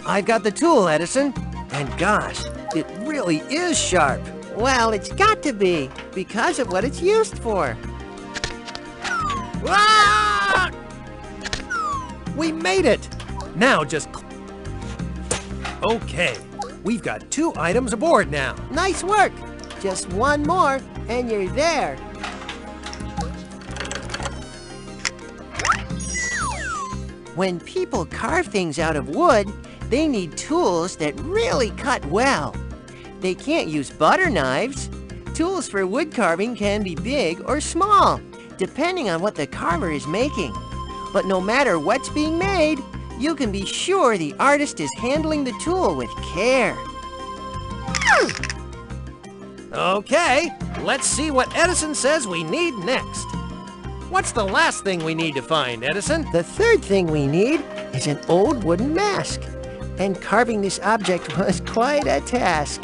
I've got the tool, Edison. And gosh, it really is sharp. Well, it's got to be, because of what it's used for. Ah! We made it! Now just... Okay, we've got 2 items aboard now. Nice work! Just one more, and you're there. When people carve things out of wood, they need tools that really cut well. They can't use butter knives. Tools for wood carving can be big or small, depending on what the carver is making. But no matter what's being made, you can be sure the artist is handling the tool with care. Okay, let's see what Edison says we need next. What's the last thing we need to find, Edison? The third thing we need is an old wooden mask. And carving this object was quite a task.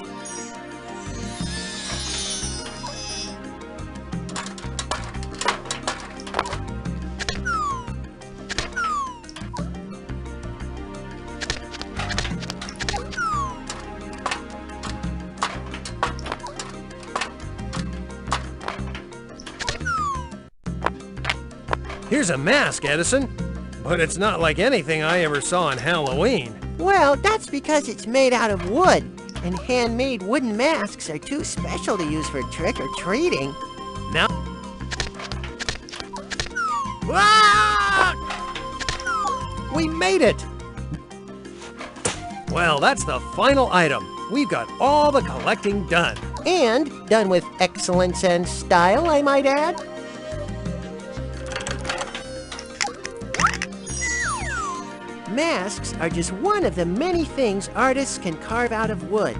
Here's a mask, Edison. But it's not like anything I ever saw on Halloween. Well, that's because it's made out of wood, and handmade wooden masks are too special to use for trick-or-treating. Now... Ah! We made it! Well, that's the final item. We've got all the collecting done. And done with excellence and style, I might add. Masks are just one of the many things artists can carve out of wood.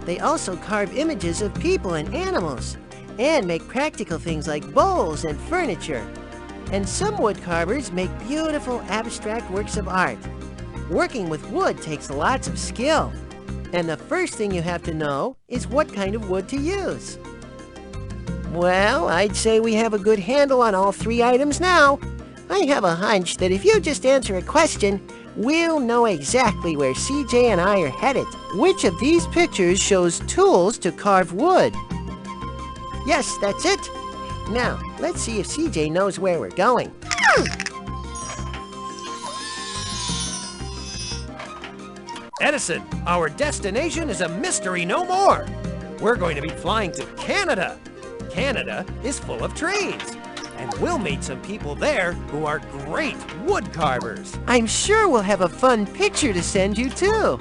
They also carve images of people and animals, and make practical things like bowls and furniture. And some wood carvers make beautiful abstract works of art. Working with wood takes lots of skill. And the first thing you have to know is what kind of wood to use. Well, I'd say we have a good handle on all 3 items now. I have a hunch that if you just answer a question, we'll know exactly where CJ and I are headed. Which of these pictures shows tools to carve wood? Yes, that's it. Now, let's see if CJ knows where we're going. Edison, our destination is a mystery no more. We're going to be flying to Canada. Canada is full of trees. And we'll meet some people there who are great wood carvers. I'm sure we'll have a fun picture to send you, too.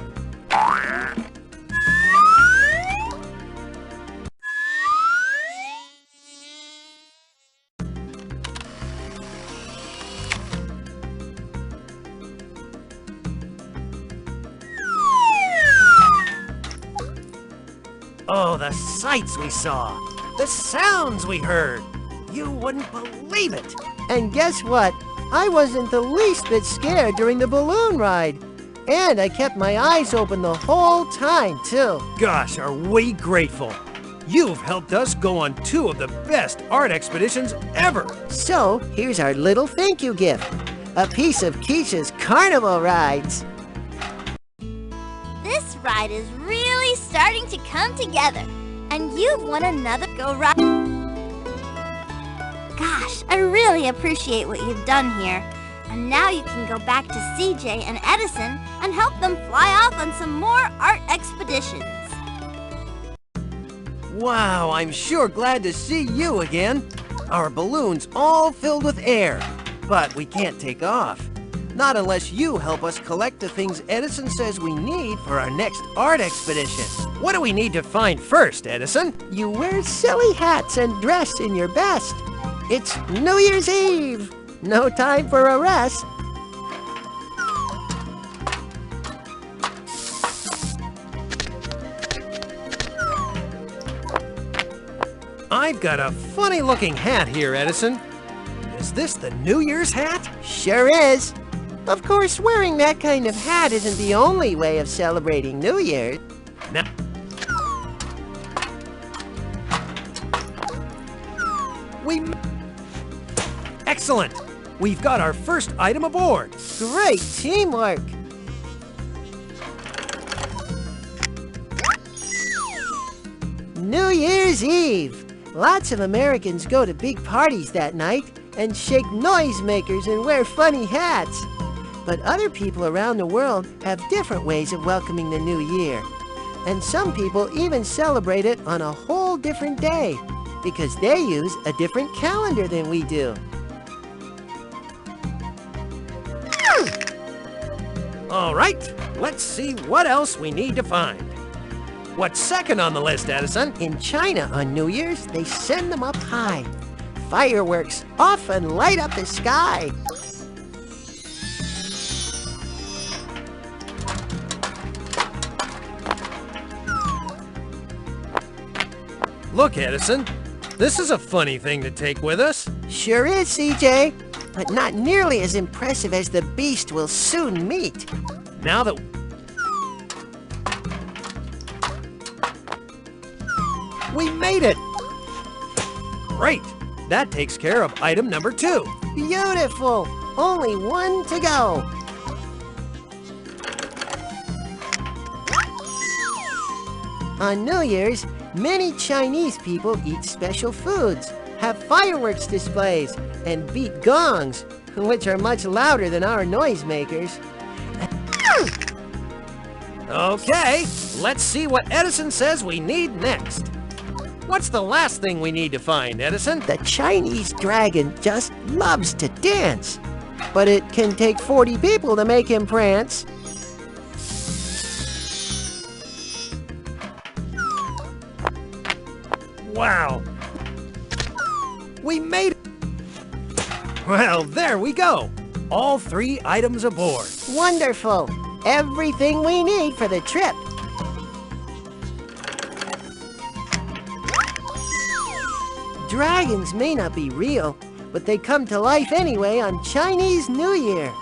Oh, the sights we saw, the sounds we heard. You wouldn't believe it. And guess what? I wasn't the least bit scared during the balloon ride. And I kept my eyes open the whole time, too. Gosh, are we grateful. You've helped us go on 2 of the best art expeditions ever. So, here's our little thank you gift. A piece of Kisha's carnival rides. This ride is really starting to come together. And you've won another go ride. Gosh, I really appreciate what you've done here. And now you can go back to CJ and Edison and help them fly off on some more art expeditions. Wow, I'm sure glad to see you again. Our balloon's all filled with air, but we can't take off. Not unless you help us collect the things Edison says we need for our next art expedition. What do we need to find first, Edison? You wear silly hats and dress in your best. It's New Year's Eve. No time for a rest. I've got a funny-looking hat here, Edison. Is this the New Year's hat? Sure is. Of course, wearing that kind of hat isn't the only way of celebrating New Year's. Now, excellent! We've got our first item aboard. Great teamwork. New Year's Eve. Lots of Americans go to big parties that night and shake noisemakers and wear funny hats. But other people around the world have different ways of welcoming the new year. And some people even celebrate it on a whole different day because they use a different calendar than we do. All right, let's see what else we need to find. What's second on the list, Edison? In China on New Year's, they send them up high. Fireworks often light up the sky. Look, Edison, this is a funny thing to take with us. Sure is, CJ, but not nearly as impressive as the beast we'll soon meet. Now that we made it! Great! That takes care of item number 2. Beautiful! Only one to go. On New Year's, many Chinese people eat special foods, have fireworks displays, and beat gongs, which are much louder than our noisemakers. Okay, let's see what Edison says we need next. What's the last thing we need to find, Edison? The Chinese dragon just loves to dance, but it can take 40 people to make him prance. Wow! We made it! Well, there we go! All 3 items aboard. Wonderful! Everything we need for the trip. Dragons may not be real, but they come to life anyway on Chinese New Year.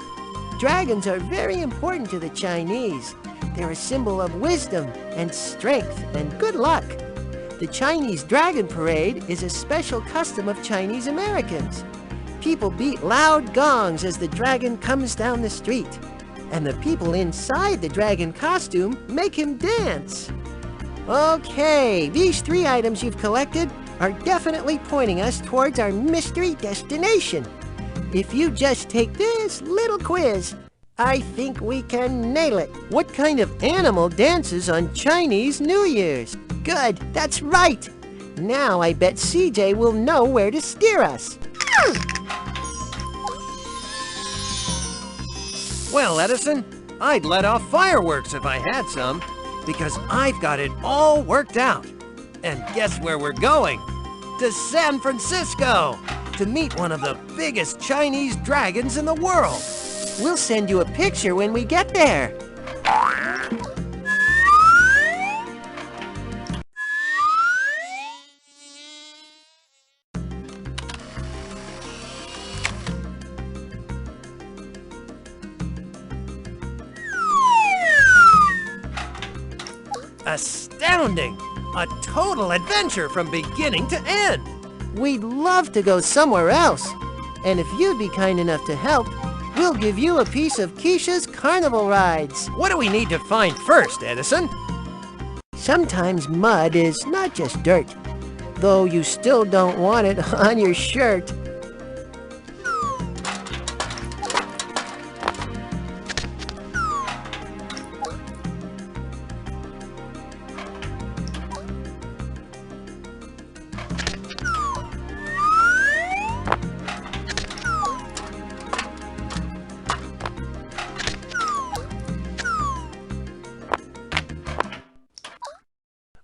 Dragons are very important to the Chinese. They're a symbol of wisdom and strength and good luck. The Chinese Dragon Parade is a special custom of Chinese Americans. People beat loud gongs as the dragon comes down the street, and the people inside the dragon costume make him dance. Okay, these 3 items you've collected are definitely pointing us towards our mystery destination. If you just take this little quiz, I think we can nail it. What kind of animal dances on Chinese New Year's? Good, that's right. Now I bet CJ will know where to steer us. Well, Edison, I'd let off fireworks if I had some, because I've got it all worked out. And guess where we're going? To San Francisco, to meet one of the biggest Chinese dragons in the world. We'll send you a picture when we get there. astounding! A total adventure from beginning to end! We'd love to go somewhere else. And if you'd be kind enough to help, we'll give you a piece of Kisha's carnival rides. What do we need to find first, Edison? Sometimes mud is not just dirt, though you still don't want it on your shirt.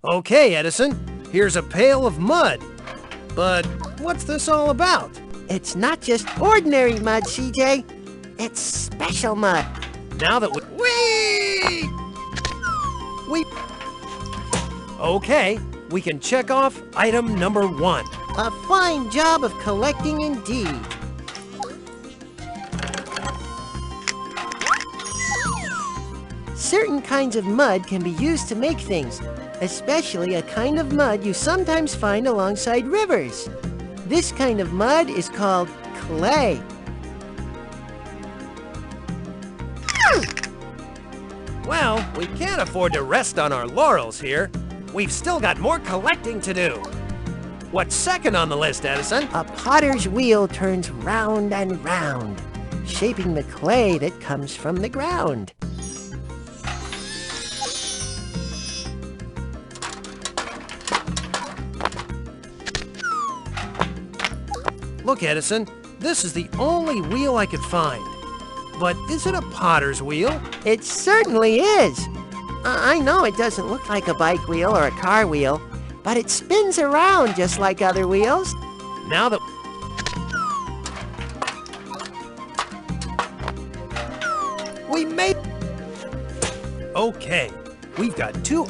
Okay, Edison, here's a pail of mud. But what's this all about? It's not just ordinary mud, CJ. It's special mud. Now that we... Okay, we can check off item number 1. A fine job of collecting indeed. Certain kinds of mud can be used to make things, especially a kind of mud you sometimes find alongside rivers. This kind of mud is called clay. Well, we can't afford to rest on our laurels here. We've still got more collecting to do. What's second on the list, Edison? A potter's wheel turns round and round, shaping the clay that comes from the ground. Look, Edison, this is the only wheel I could find. But is it a potter's wheel? It certainly is. I know it doesn't look like a bike wheel or a car wheel, but it spins around just like other wheels. Now that... we made... Okay, we've got 2...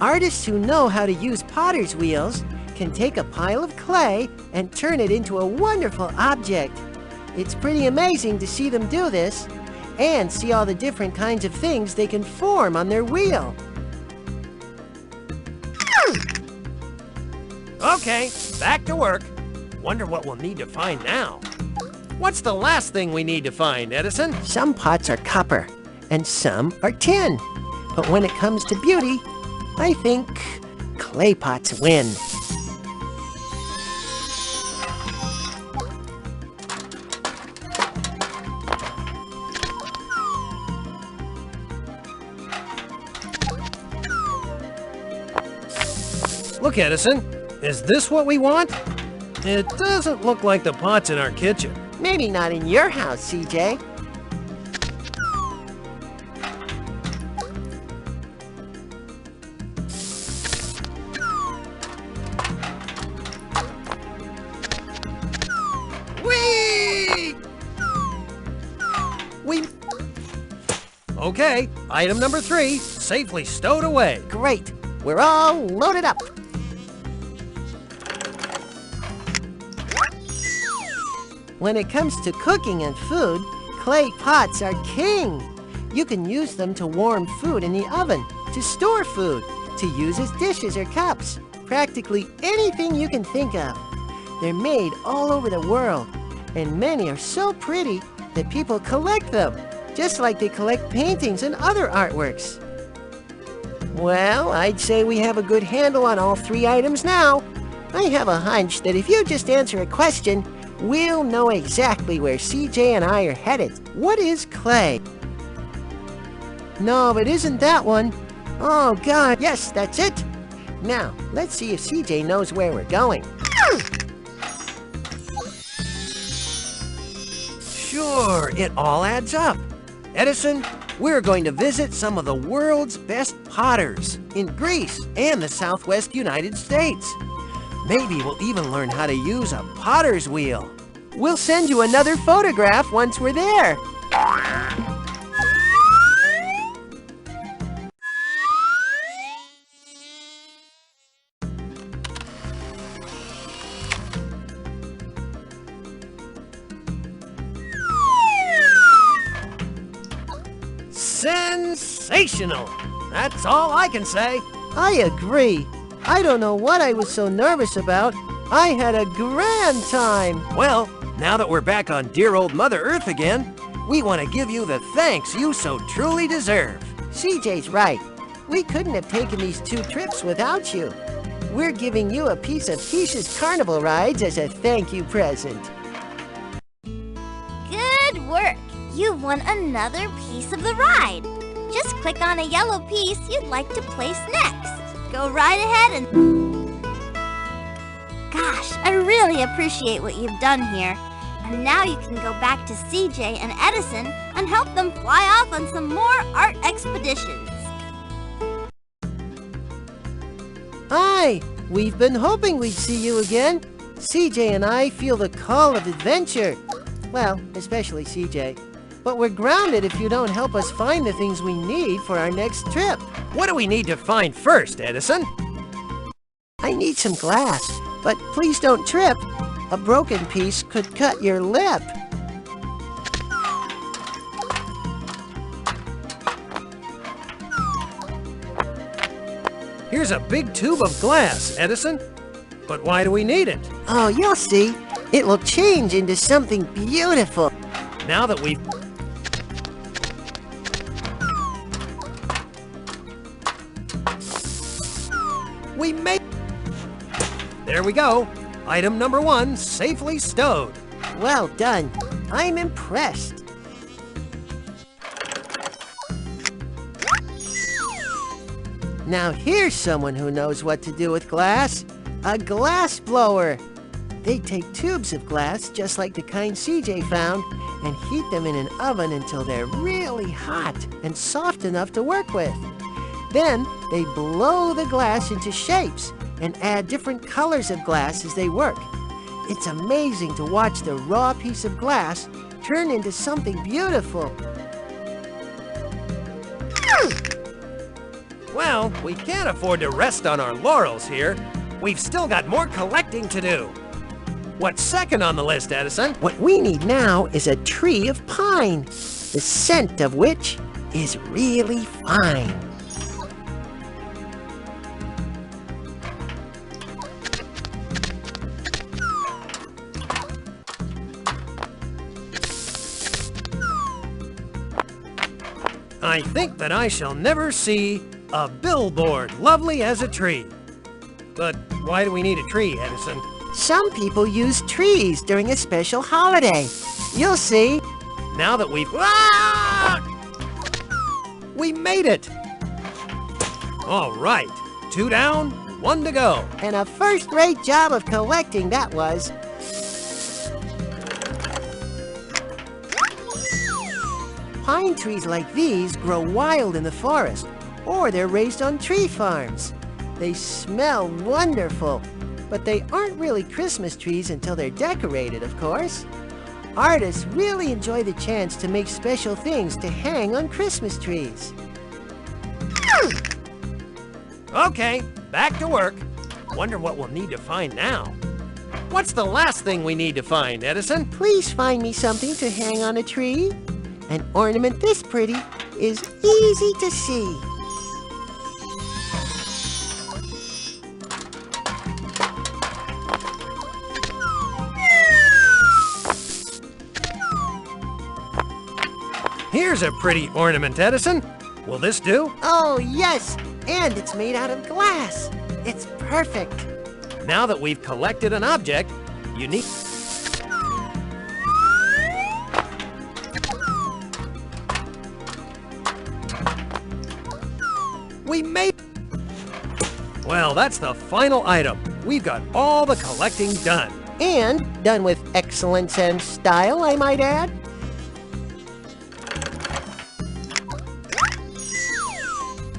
Artists who know how to use potter's wheels can take a pile of clay and turn it into a wonderful object. It's pretty amazing to see them do this and see all the different kinds of things they can form on their wheel. Okay, back to work. Wonder what we'll need to find now. What's the last thing we need to find, Edison? Some pots are copper and some are tin. But when it comes to beauty, I think clay pots win. Look, Edison, is this what we want? It doesn't look like the pots in our kitchen. Maybe not in your house, CJ. Okay, item number 3, safely stowed away. Great, we're all loaded up. When it comes to cooking and food, clay pots are king. You can use them to warm food in the oven, to store food, to use as dishes or cups. Practically anything you can think of. They're made all over the world, and many are so pretty that people collect them, just like they collect paintings and other artworks. Well, I'd say we have a good handle on all 3 items now. I have a hunch that if you just answer a question, we'll know exactly where CJ and I are headed. What is clay? No, it isn't that one. Oh, God, yes, that's it. Now, let's see if CJ knows where we're going. Sure, it all adds up. Edison, we're going to visit some of the world's best potters in Greece and the Southwest United States. Maybe we'll even learn how to use a potter's wheel. We'll send you another photograph once we're there. sensational. That's all I can say. I agree. I don't know what I was so nervous about. I had a grand time. Well, now that we're back on dear old Mother Earth again, we want to give you the thanks you so truly deserve. CJ's right. We couldn't have taken these 2 trips without you. We're giving you a piece of Kisha's carnival rides as a thank you present. Good work! You won another piece of the ride. Just click on a yellow piece you'd like to place next. Go right ahead and... Gosh, I really appreciate what you've done here. And now you can go back to CJ and Edison and help them fly off on some more art expeditions. Hi! We've been hoping we'd see you again. CJ and I feel the call of adventure. Well, especially CJ. But we're grounded if you don't help us find the things we need for our next trip. What do we need to find first, Edison? I need some glass, but please don't trip. A broken piece could cut your lip. Here's a big tube of glass, Edison. But why do we need it? Oh, you'll see. It will change into something beautiful. Now that we've... We made... There we go. Item number 1, safely stowed. Well done. I'm impressed. Now here's someone who knows what to do with glass. A glass blower. They take tubes of glass, just like the kind CJ found, and heat them in an oven until they're really hot and soft enough to work with. Then they blow the glass into shapes and add different colors of glass as they work. It's amazing to watch the raw piece of glass turn into something beautiful. Well, we can't afford to rest on our laurels here. We've still got more collecting to do. What's second on the list, Edison? What we need now is a tree of pine, the scent of which is really fine. I think that I shall never see a billboard lovely as a tree. But why do we need a tree, Edison? Some people use trees during a special holiday. You'll see. Now that we've... Ah! We made it! All right, 2 down, 1 to go. And a first-rate job of collecting that was. Pine trees like these grow wild in the forest, or they're raised on tree farms. They smell wonderful, but they aren't really Christmas trees until they're decorated, of course. Artists really enjoy the chance to make special things to hang on Christmas trees. Okay, back to work. Wonder what we'll need to find now. What's the last thing we need to find, Edison? Please find me something to hang on a tree. An ornament this pretty is easy to see. Here's a pretty ornament, Edison. Will this do? Oh, yes, and it's made out of glass. It's perfect. Now that we've collected an object, you need... We made... Well, that's the final item. We've got all the collecting done. And done with excellence and style, I might add.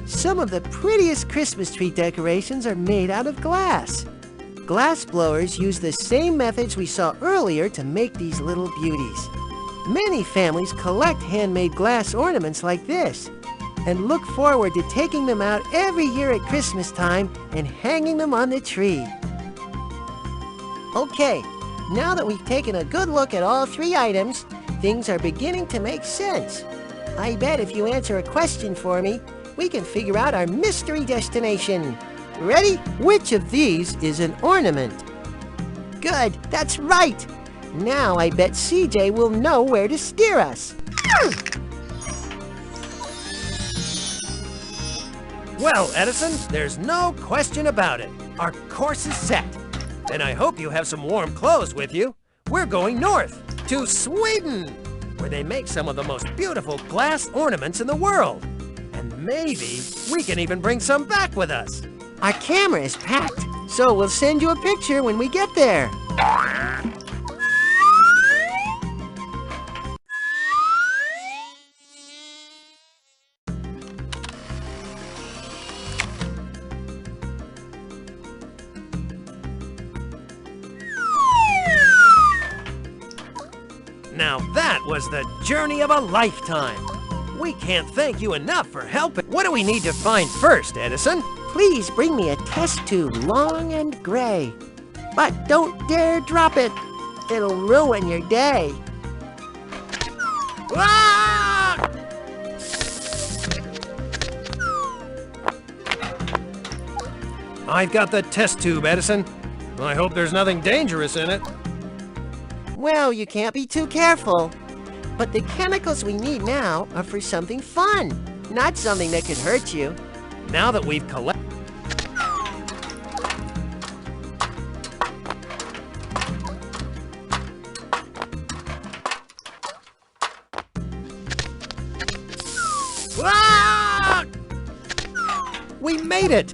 Some of the prettiest Christmas tree decorations are made out of glass. Glass blowers use the same methods we saw earlier to make these little beauties. Many families collect handmade glass ornaments like this and look forward to taking them out every year at Christmas time and hanging them on the tree. Okay, now that we've taken a good look at all 3 items, things are beginning to make sense. I bet if you answer a question for me, we can figure out our mystery destination. Ready? Which of these is an ornament? Good, that's right. Now I bet CJ will know where to steer us. Well, Edison, there's no question about it. Our course is set. And I hope you have some warm clothes with you. We're going north to Sweden, where they make some of the most beautiful glass ornaments in the world. And maybe we can even bring some back with us. Our camera is packed, so we'll send you a picture when we get there. Now that was the journey of a lifetime. We can't thank you enough for helping. What do we need to find first, Edison? Please bring me a test tube, long and gray. But don't dare drop it. It'll ruin your day. Ah! I've got the test tube, Edison. I hope there's nothing dangerous in it. Well, you can't be too careful. But the chemicals we need now are for something fun, not something that could hurt you. Now that we've collected... Ah! We made it!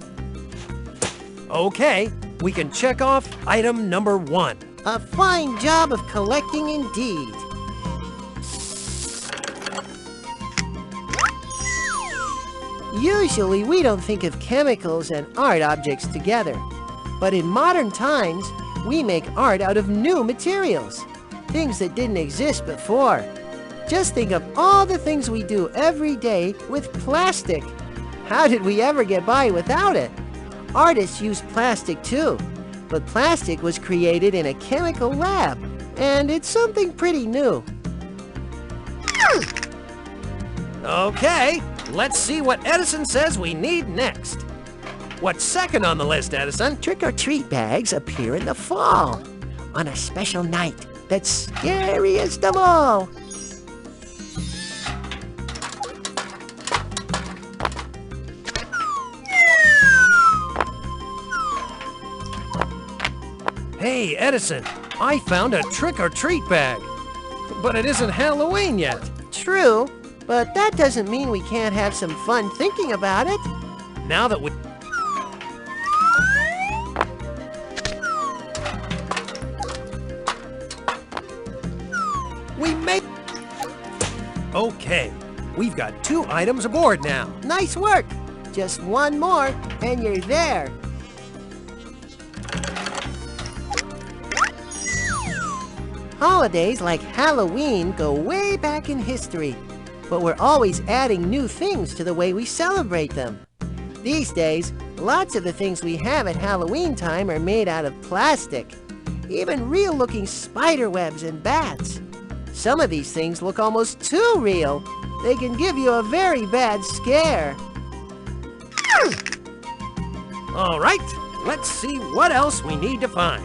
Okay, we can check off item number 1. A fine job of collecting indeed. Usually we don't think of chemicals and art objects together. But in modern times, we make art out of new materials. Things that didn't exist before. Just think of all the things we do every day with plastic. How did we ever get by without it? Artists use plastic too. But plastic was created in a chemical lab, and it's something pretty new. Okay, let's see what Edison says we need next. What's second on the list, Edison? Trick-or-treat bags appear in the fall, on a special night that's scariest of all. Hey, Edison, I found a trick-or-treat bag. But it isn't Halloween yet. True, but that doesn't mean we can't have some fun thinking about it. Now that we... We made... Okay, we've got 2 items aboard now. Nice work. Just one more, and you're there. Holidays like Halloween go way back in history, but we're always adding new things to the way we celebrate them. These days, lots of the things we have at Halloween time are made out of plastic, even real-looking spider webs and bats. Some of these things look almost too real. They can give you a very bad scare. All right, let's see what else we need to find.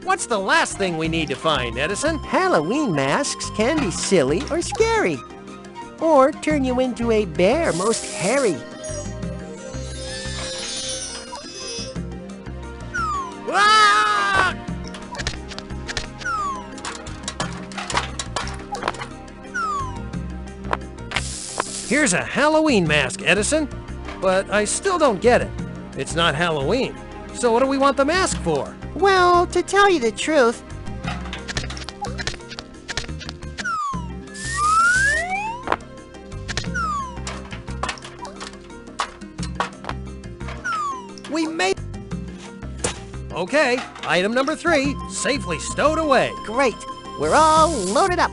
What's the last thing we need to find, Edison? Halloween masks can be silly or scary, or turn you into a bear most hairy. Ah! Here's a Halloween mask, Edison, but I still don't get it. It's not Halloween, so what do we want the mask for? Well, to tell you the truth, we made... Okay, item number 3, safely stowed away. Great, we're all loaded up.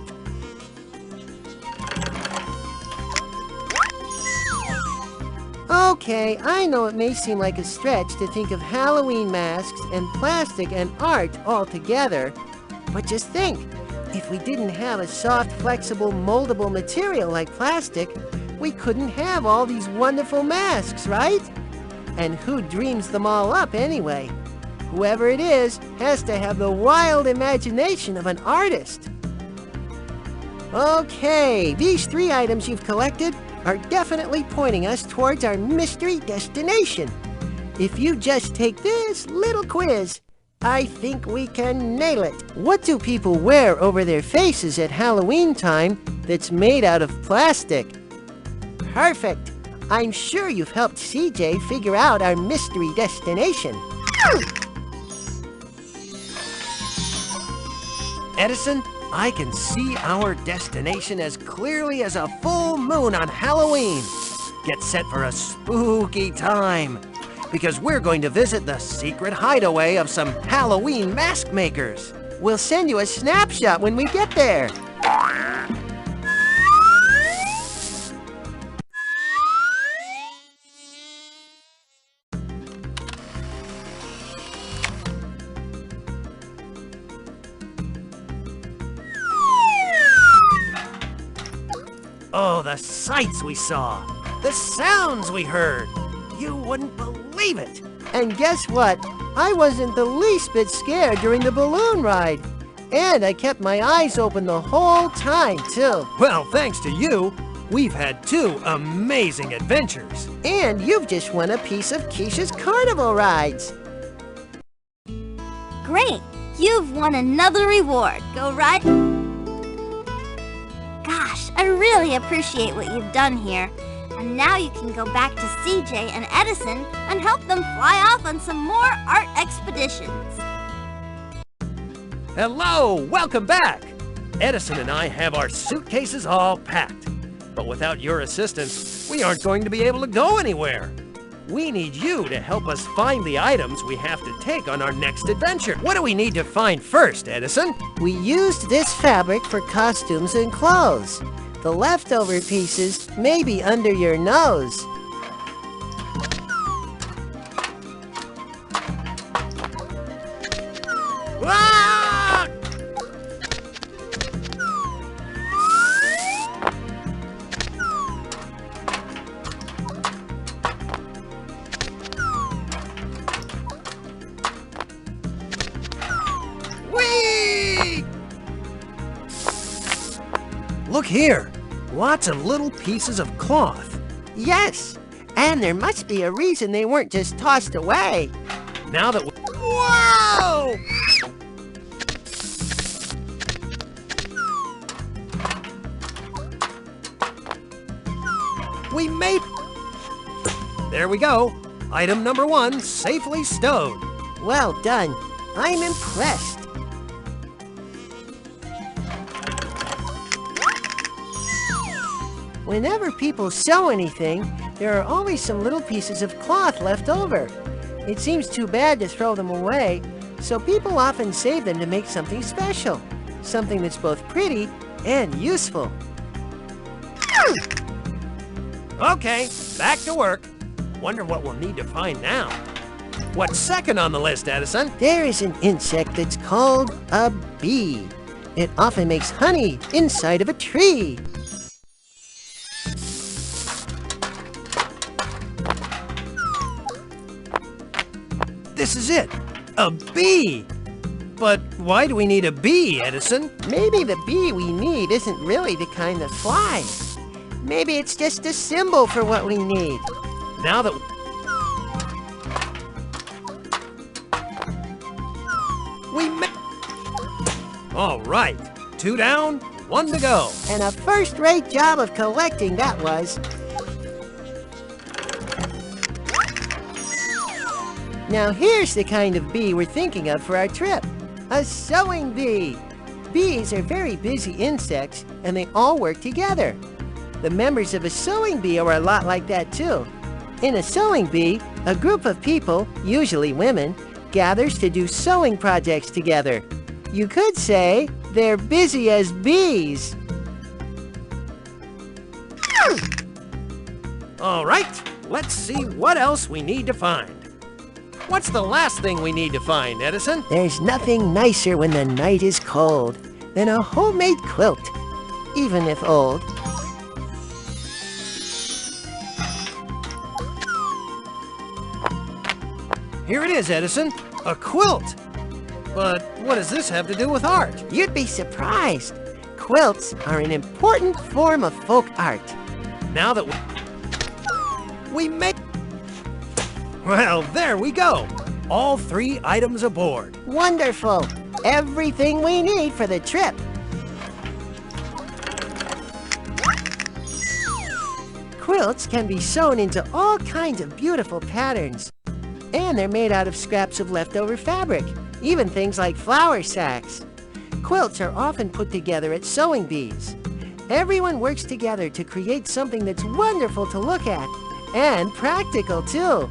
Okay, I know it may seem like a stretch to think of Halloween masks and plastic and art all together, but just think, If we didn't have a soft, flexible, moldable material like plastic, we couldn't have all these wonderful masks, right? And who dreams them all up anyway? Whoever it is has to have the wild imagination of an artist. Okay, these 3 items you've collected are definitely pointing us towards our mystery destination. If you just take this little quiz, I think we can nail it. What do people wear over their faces at Halloween time that's made out of plastic? Perfect. I'm sure you've helped CJ figure out our mystery destination. Edison, I can see our destination as clearly as a full moon on Halloween. Get set for a spooky time, because we're going to visit the secret hideaway of some Halloween mask makers. We'll send you a snapshot when we get there. Oh, the sights we saw, the sounds we heard. You wouldn't believe it. And guess what? I wasn't the least bit scared during the balloon ride. And I kept my eyes open the whole time, too. Well, thanks to you, we've had 2 amazing adventures. And you've just won a piece of Kisha's carnival rides. Great! You've won another reward. Go ride. Gosh, I really appreciate what you've done here. And now you can go back to CJ and Edison and help them fly off on some more art expeditions. Hello, welcome back. Edison and I have our suitcases all packed. But without your assistance, we aren't going to be able to go anywhere. We need you to help us find the items we have to take on our next adventure. What do we need to find first, Edison? We used this fabric for costumes and clothes. The leftover pieces may be under your nose. Ah! Whee! Look here. Lots of little pieces of cloth. Yes, and there must be a reason they weren't just tossed away. Now that Whoa! We made... There we go. Item number 1, safely stowed. Well done. I'm impressed. Whenever people sew anything, there are always some little pieces of cloth left over. It seems too bad to throw them away, so people often save them to make something special. Something that's both pretty and useful. Okay, back to work. Wonder what we'll need to find now. What's second on the list, Edison? There is an insect that's called a bee. It often makes honey inside of a tree. This is it, a bee. But why do we need a bee, Edison? Maybe the bee we need isn't really the kind that flies. Maybe it's just a symbol for what we need. Now that... we All right, 2 down, 1 to go. And a first-rate job of collecting that was. Now here's the kind of bee we're thinking of for our trip. A sewing bee. Bees are very busy insects, and they all work together. The members of a sewing bee are a lot like that too. In a sewing bee, a group of people, usually women, gathers to do sewing projects together. You could say they're busy as bees. All right, let's see what else we need to find. What's the last thing we need to find, Edison? There's nothing nicer when the night is cold than a homemade quilt, even if old. Here it is, Edison. A quilt. But what does this have to do with art? You'd be surprised. Quilts are an important form of folk art. Now that we make... Well, there we go. All 3 items aboard. Wonderful. Everything we need for the trip. Quilts can be sewn into all kinds of beautiful patterns. And they're made out of scraps of leftover fabric, even things like flour sacks. Quilts are often put together at sewing bees. Everyone works together to create something that's wonderful to look at, and practical too.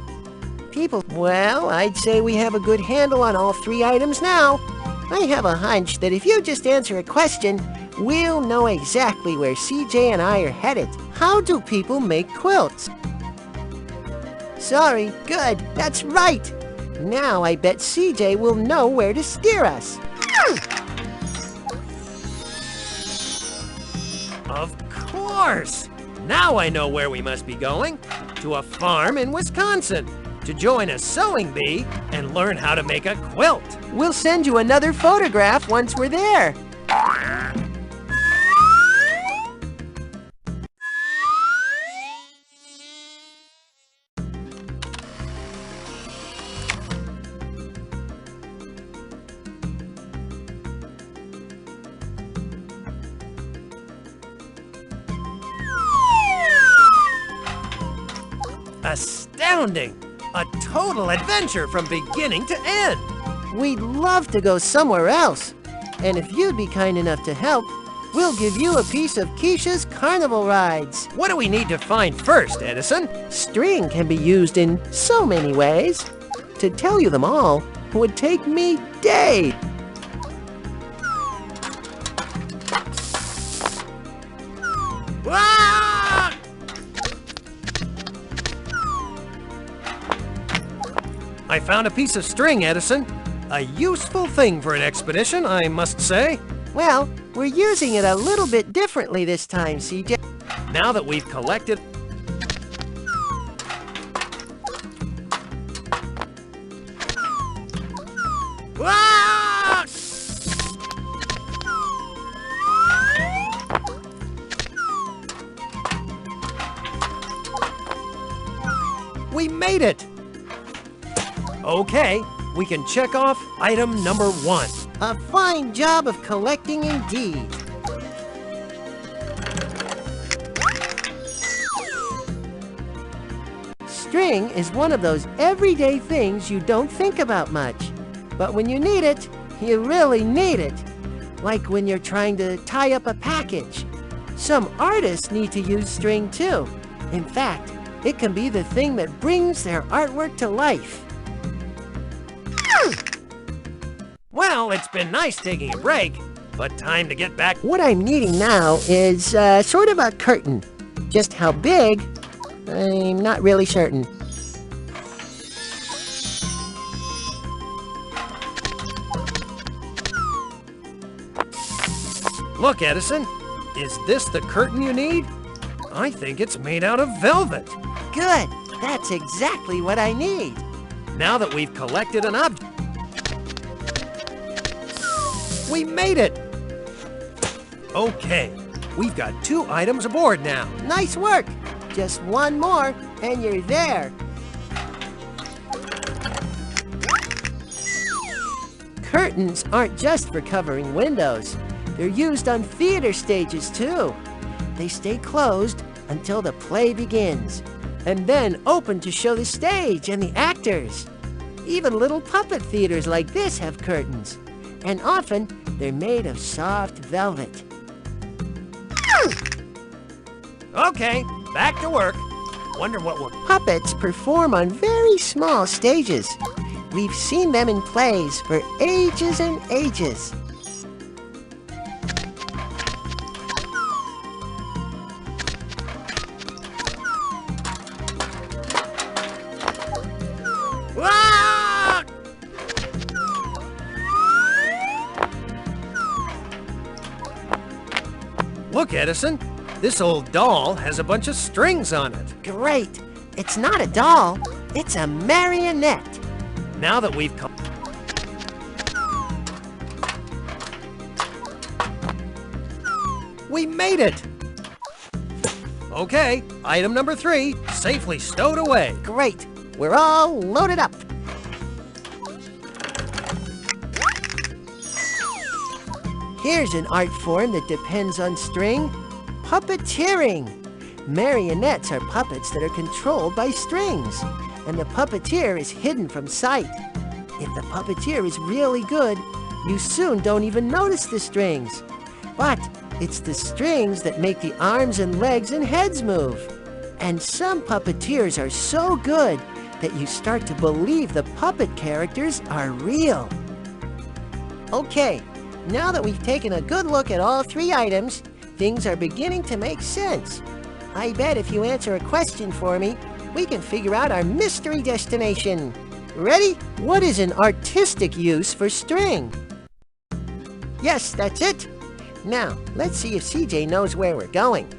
Well, I'd say we have a good handle on all 3 items now. I have a hunch that if you just answer a question, we'll know exactly where CJ and I are headed. How do people make quilts? Sorry, good, that's right. Now I bet CJ will know where to steer us. Of course! Now I know where we must be going. To a farm in Wisconsin. To join a sewing bee and learn how to make a quilt. We'll send you another photograph once we're there. Astounding! A total adventure from beginning to end! We'd love to go somewhere else. And if you'd be kind enough to help, we'll give you a piece of Kisha's carnival rides. What do we need to find first, Edison? String can be used in so many ways. To tell you them all would take me days. Ah! I found a piece of string, Edison. A useful thing for an expedition, I must say. Well, we're using it a little bit differently this time, CJ. Now that we've collected... Ah! We made it! Okay, we can check off item number 1. A fine job of collecting indeed. String is one of those everyday things you don't think about much. But when you need it, you really need it. Like when you're trying to tie up a package. Some artists need to use string too. In fact, it can be the thing that brings their artwork to life. Well, it's been nice taking a break, but time to get back. What I'm needing now is sort of a curtain. Just how big, I'm not really certain. Look, Edison, is this the curtain you need? I think it's made out of velvet. Good, that's exactly what I need. Now that we've collected an object, we made it! Okay, we've got 2 items aboard now. Nice work! Just one more, and you're there. Curtains aren't just for covering windows. They're used on theater stages, too. They stay closed until the play begins, and then open to show the stage and the actors. Even little puppet theaters like this have curtains. And often, they're made of soft velvet. Okay, back to work. Wonder what we'll... Puppets perform on very small stages. We've seen them in plays for ages and ages. Look, Edison, this old doll has a bunch of strings on it. Great. It's not a doll. It's a marionette. Now that we've come... We made it! Okay, item number 3, safely stowed away. Great. We're all loaded up. Here's an art form that depends on string. Puppeteering. Marionettes are puppets that are controlled by strings, and the puppeteer is hidden from sight. If the puppeteer is really good, you soon don't even notice the strings. But it's the strings that make the arms and legs and heads move. And some puppeteers are so good that you start to believe the puppet characters are real. Okay, now that we've taken a good look at all 3 items, things are beginning to make sense. I bet if you answer a question for me, we can figure out our mystery destination. Ready? What is an artistic use for string? Yes, that's it. Now, let's see if CJ knows where we're going.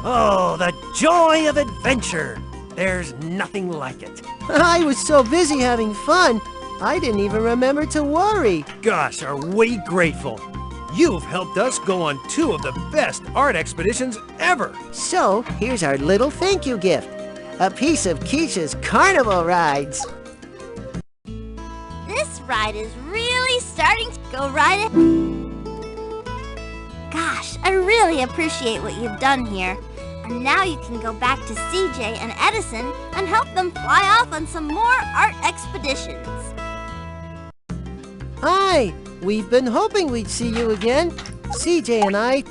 Oh, the joy of adventure! There's nothing like it. I was so busy having fun, I didn't even remember to worry. Gosh, are we grateful. You've helped us go on 2 of the best art expeditions ever. So, here's our little thank you gift. A piece of Kisha's carnival rides. This ride is really starting to go right ahead. Gosh, I really appreciate what you've done here. And now you can go back to CJ and Edison and help them fly off on some more art expeditions. Hi, we've been hoping we'd see you again. CJ and I...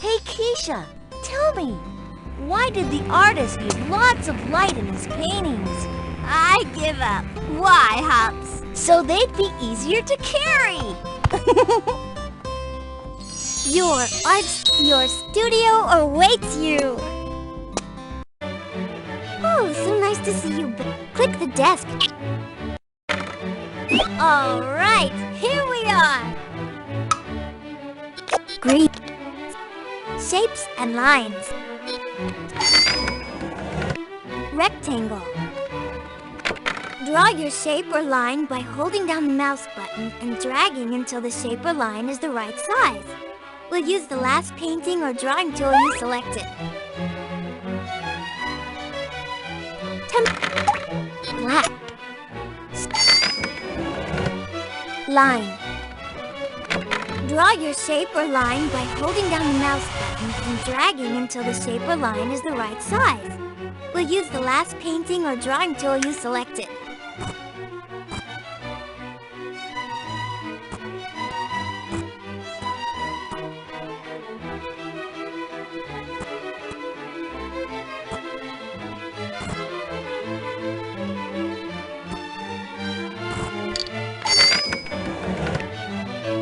Hey, Kisha, tell me, why did the artist need lots of light in his paintings? I give up. Why, Hops? So they'd be easier to carry. Your studio awaits you. Oh, so nice to see you. Click the desk. All right, here we are. Great. Shapes and lines. Rectangle. Draw your shape or line by holding down the mouse button and dragging until the shape or line is the right size. We'll use the last painting or drawing tool you selected. Black. Line. Draw your shape or line by holding down the mouse button and dragging until the shape or line is the right size. We'll use the last painting or drawing tool you selected.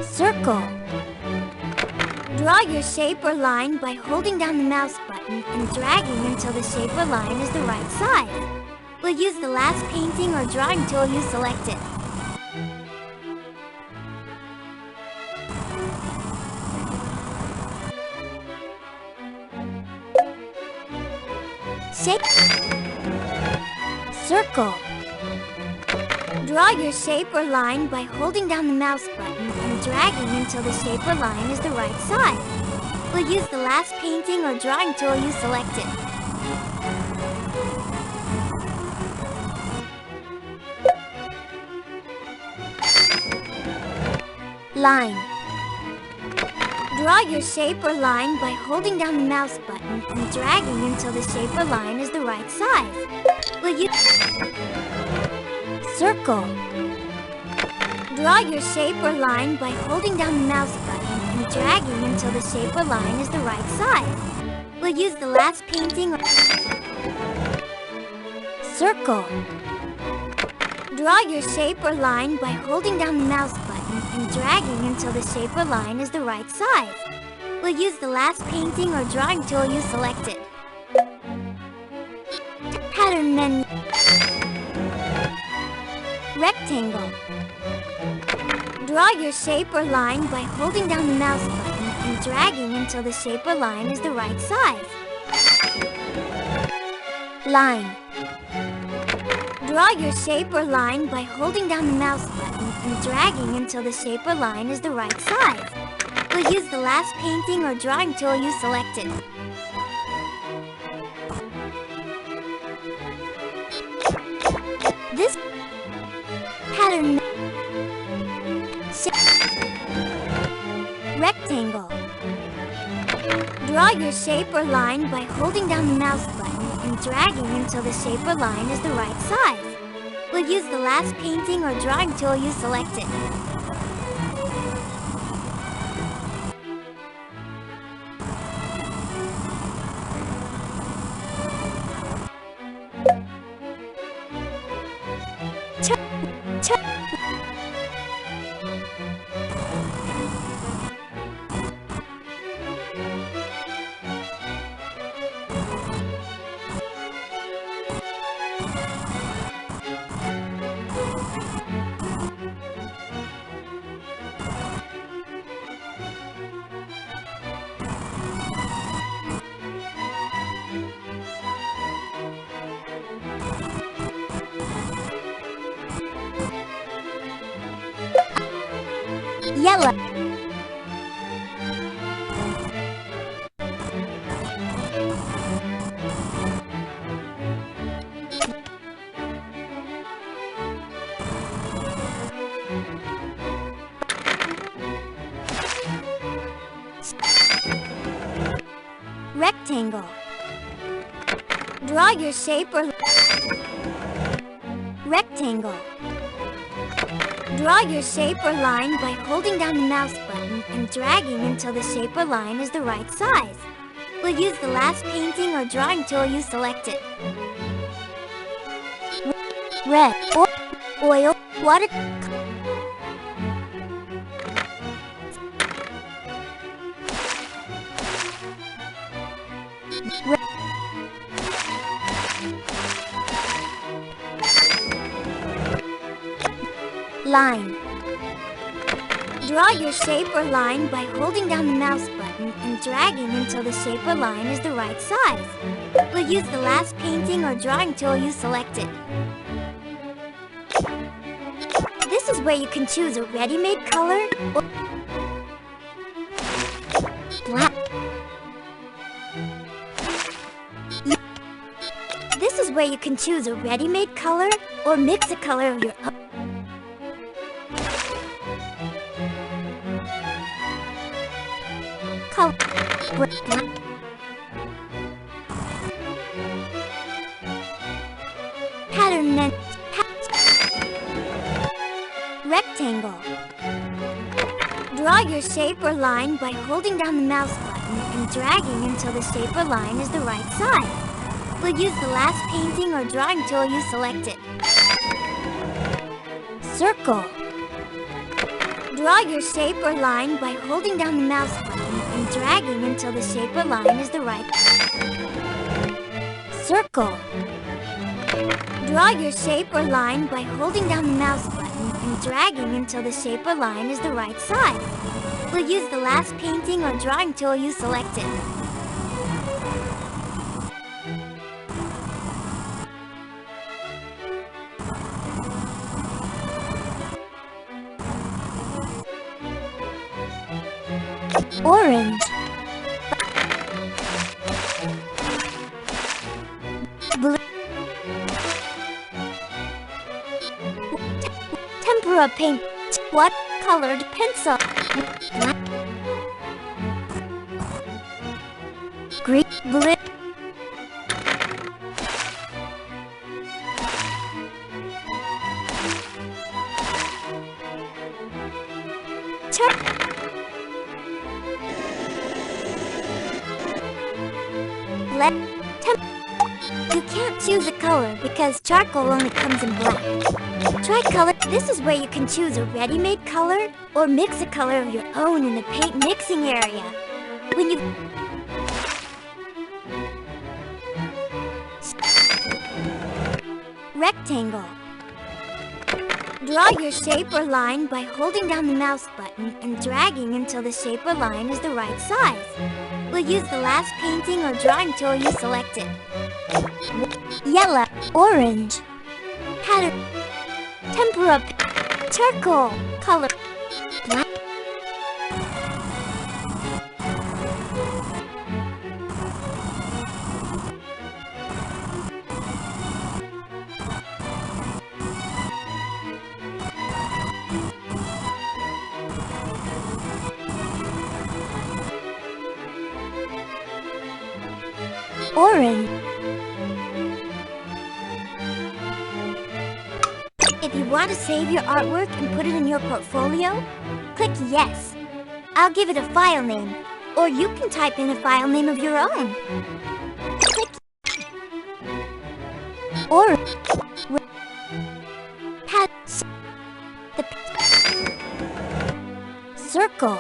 Circle. Draw your shape or line by holding down the mouse button and dragging until the shape or line is the right size. We'll use the last painting or drawing tool you selected. Shape. Circle. Draw your shape or line by holding down the mouse button and dragging until the shape or line is the right size. We'll use the last painting or drawing tool you selected. Line. Draw your shape or line by holding down the mouse button and dragging until the shape or line is the right size. Will you... Circle. Draw your shape or line by holding down the mouse button and dragging until the shape or line is the right size. We'll use the last painting or... Circle. Draw your shape or line by holding down the mouse button and dragging until the shape or line is the right size. We'll use the last painting or drawing tool you selected. Pattern menu. Rectangle. Draw your shape or line by holding down the mouse button and dragging until the shape or line is the right size. Line. Draw your shape or line by holding down the mouse button and dragging until the shape or line is the right size. We'll use the last painting or drawing tool you selected. This pattern rectangle. Draw your shape or line by holding down the mouse button and dragging until the shape or line is the right size. We'll use the last painting or drawing tool you selected. Yellow. Rectangle. Draw your shape or rectangle. Draw your shape or line by holding down the mouse button and dragging until the shape or line is the right size. We'll use the last painting or drawing tool you selected. Red, oil, water. Line. Draw your shape or line by holding down the mouse button and dragging until the shape or line is the right size. We'll use the last painting or drawing tool you selected. This is where you can choose a ready-made color or black. This is where you can choose a ready-made color or mix a color of your own. Pattern rectangle. Draw your shape or line by holding down the mouse button and dragging until the shape or line is the right size. We'll use the last painting or drawing tool you selected. Circle. Draw your shape or line by holding down the mouse button and dragging until the shape or line is the right. Circle. Draw your shape or line by holding down the mouse button and dragging until the shape or line is the right size. We'll use the last painting or drawing tool you selected. Orange. Blue. Tempera paint. What colored pencil? Black. Green. Blue. You can't choose a color because charcoal only comes in black. Try color. This is where you can choose a ready-made color or mix a color of your own in the paint mixing area. When you rectangle. Draw your shape or line by holding down the mouse button and dragging until the shape or line is the right size. We'll use the last painting or drawing tool you selected. Yellow, orange, pattern, tempera, charcoal, color, black. Orange. If you want to save your artwork and put it in your portfolio, click Yes. I'll give it a file name, or you can type in a file name of your own. Click Orange. Circle.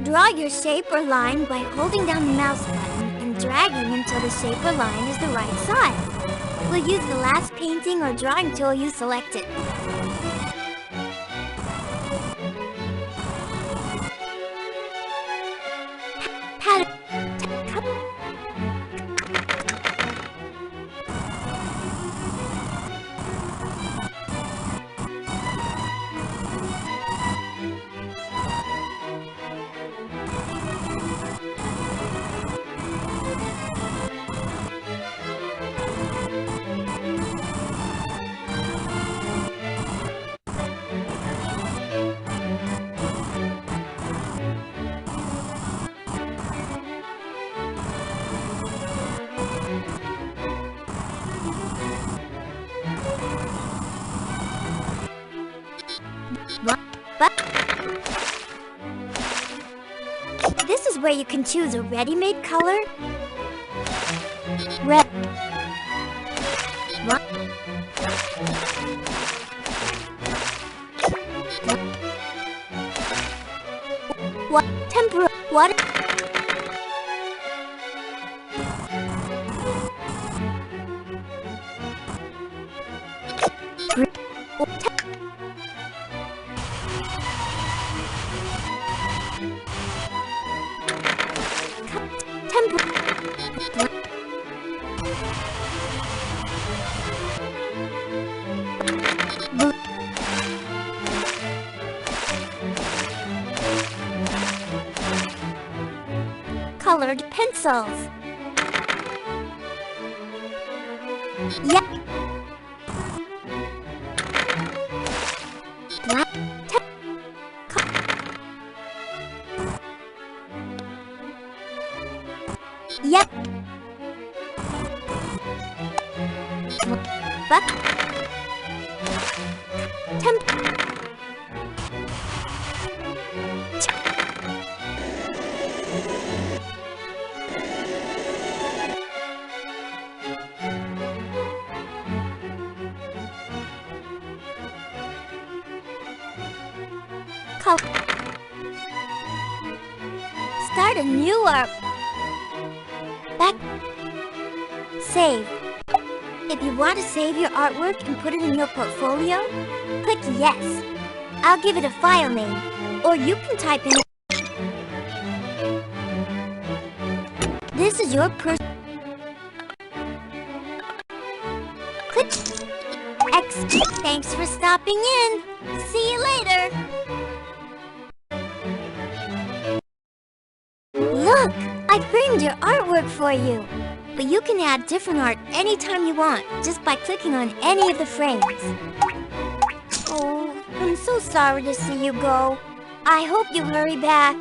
Draw your shape or line by holding down the mouse button and dragging until the shape or line is the right size. We'll use the last painting or drawing tool you selected. This is where you can choose a ready-made color. Red. What? Tempera. Water. Colored pencils. Yep. Black. Yep. Buck. Temp. Start a new arc. Back. Save. If you want to save your artwork and put it in your portfolio, click Yes. I'll give it a file name, or you can type in. This is your Click X. Thanks for stopping in. See you later. Look, I framed your artwork for you. But you can add different art anytime you want, just by clicking on any of the frames. Oh, I'm so sorry to see you go. I hope you hurry back.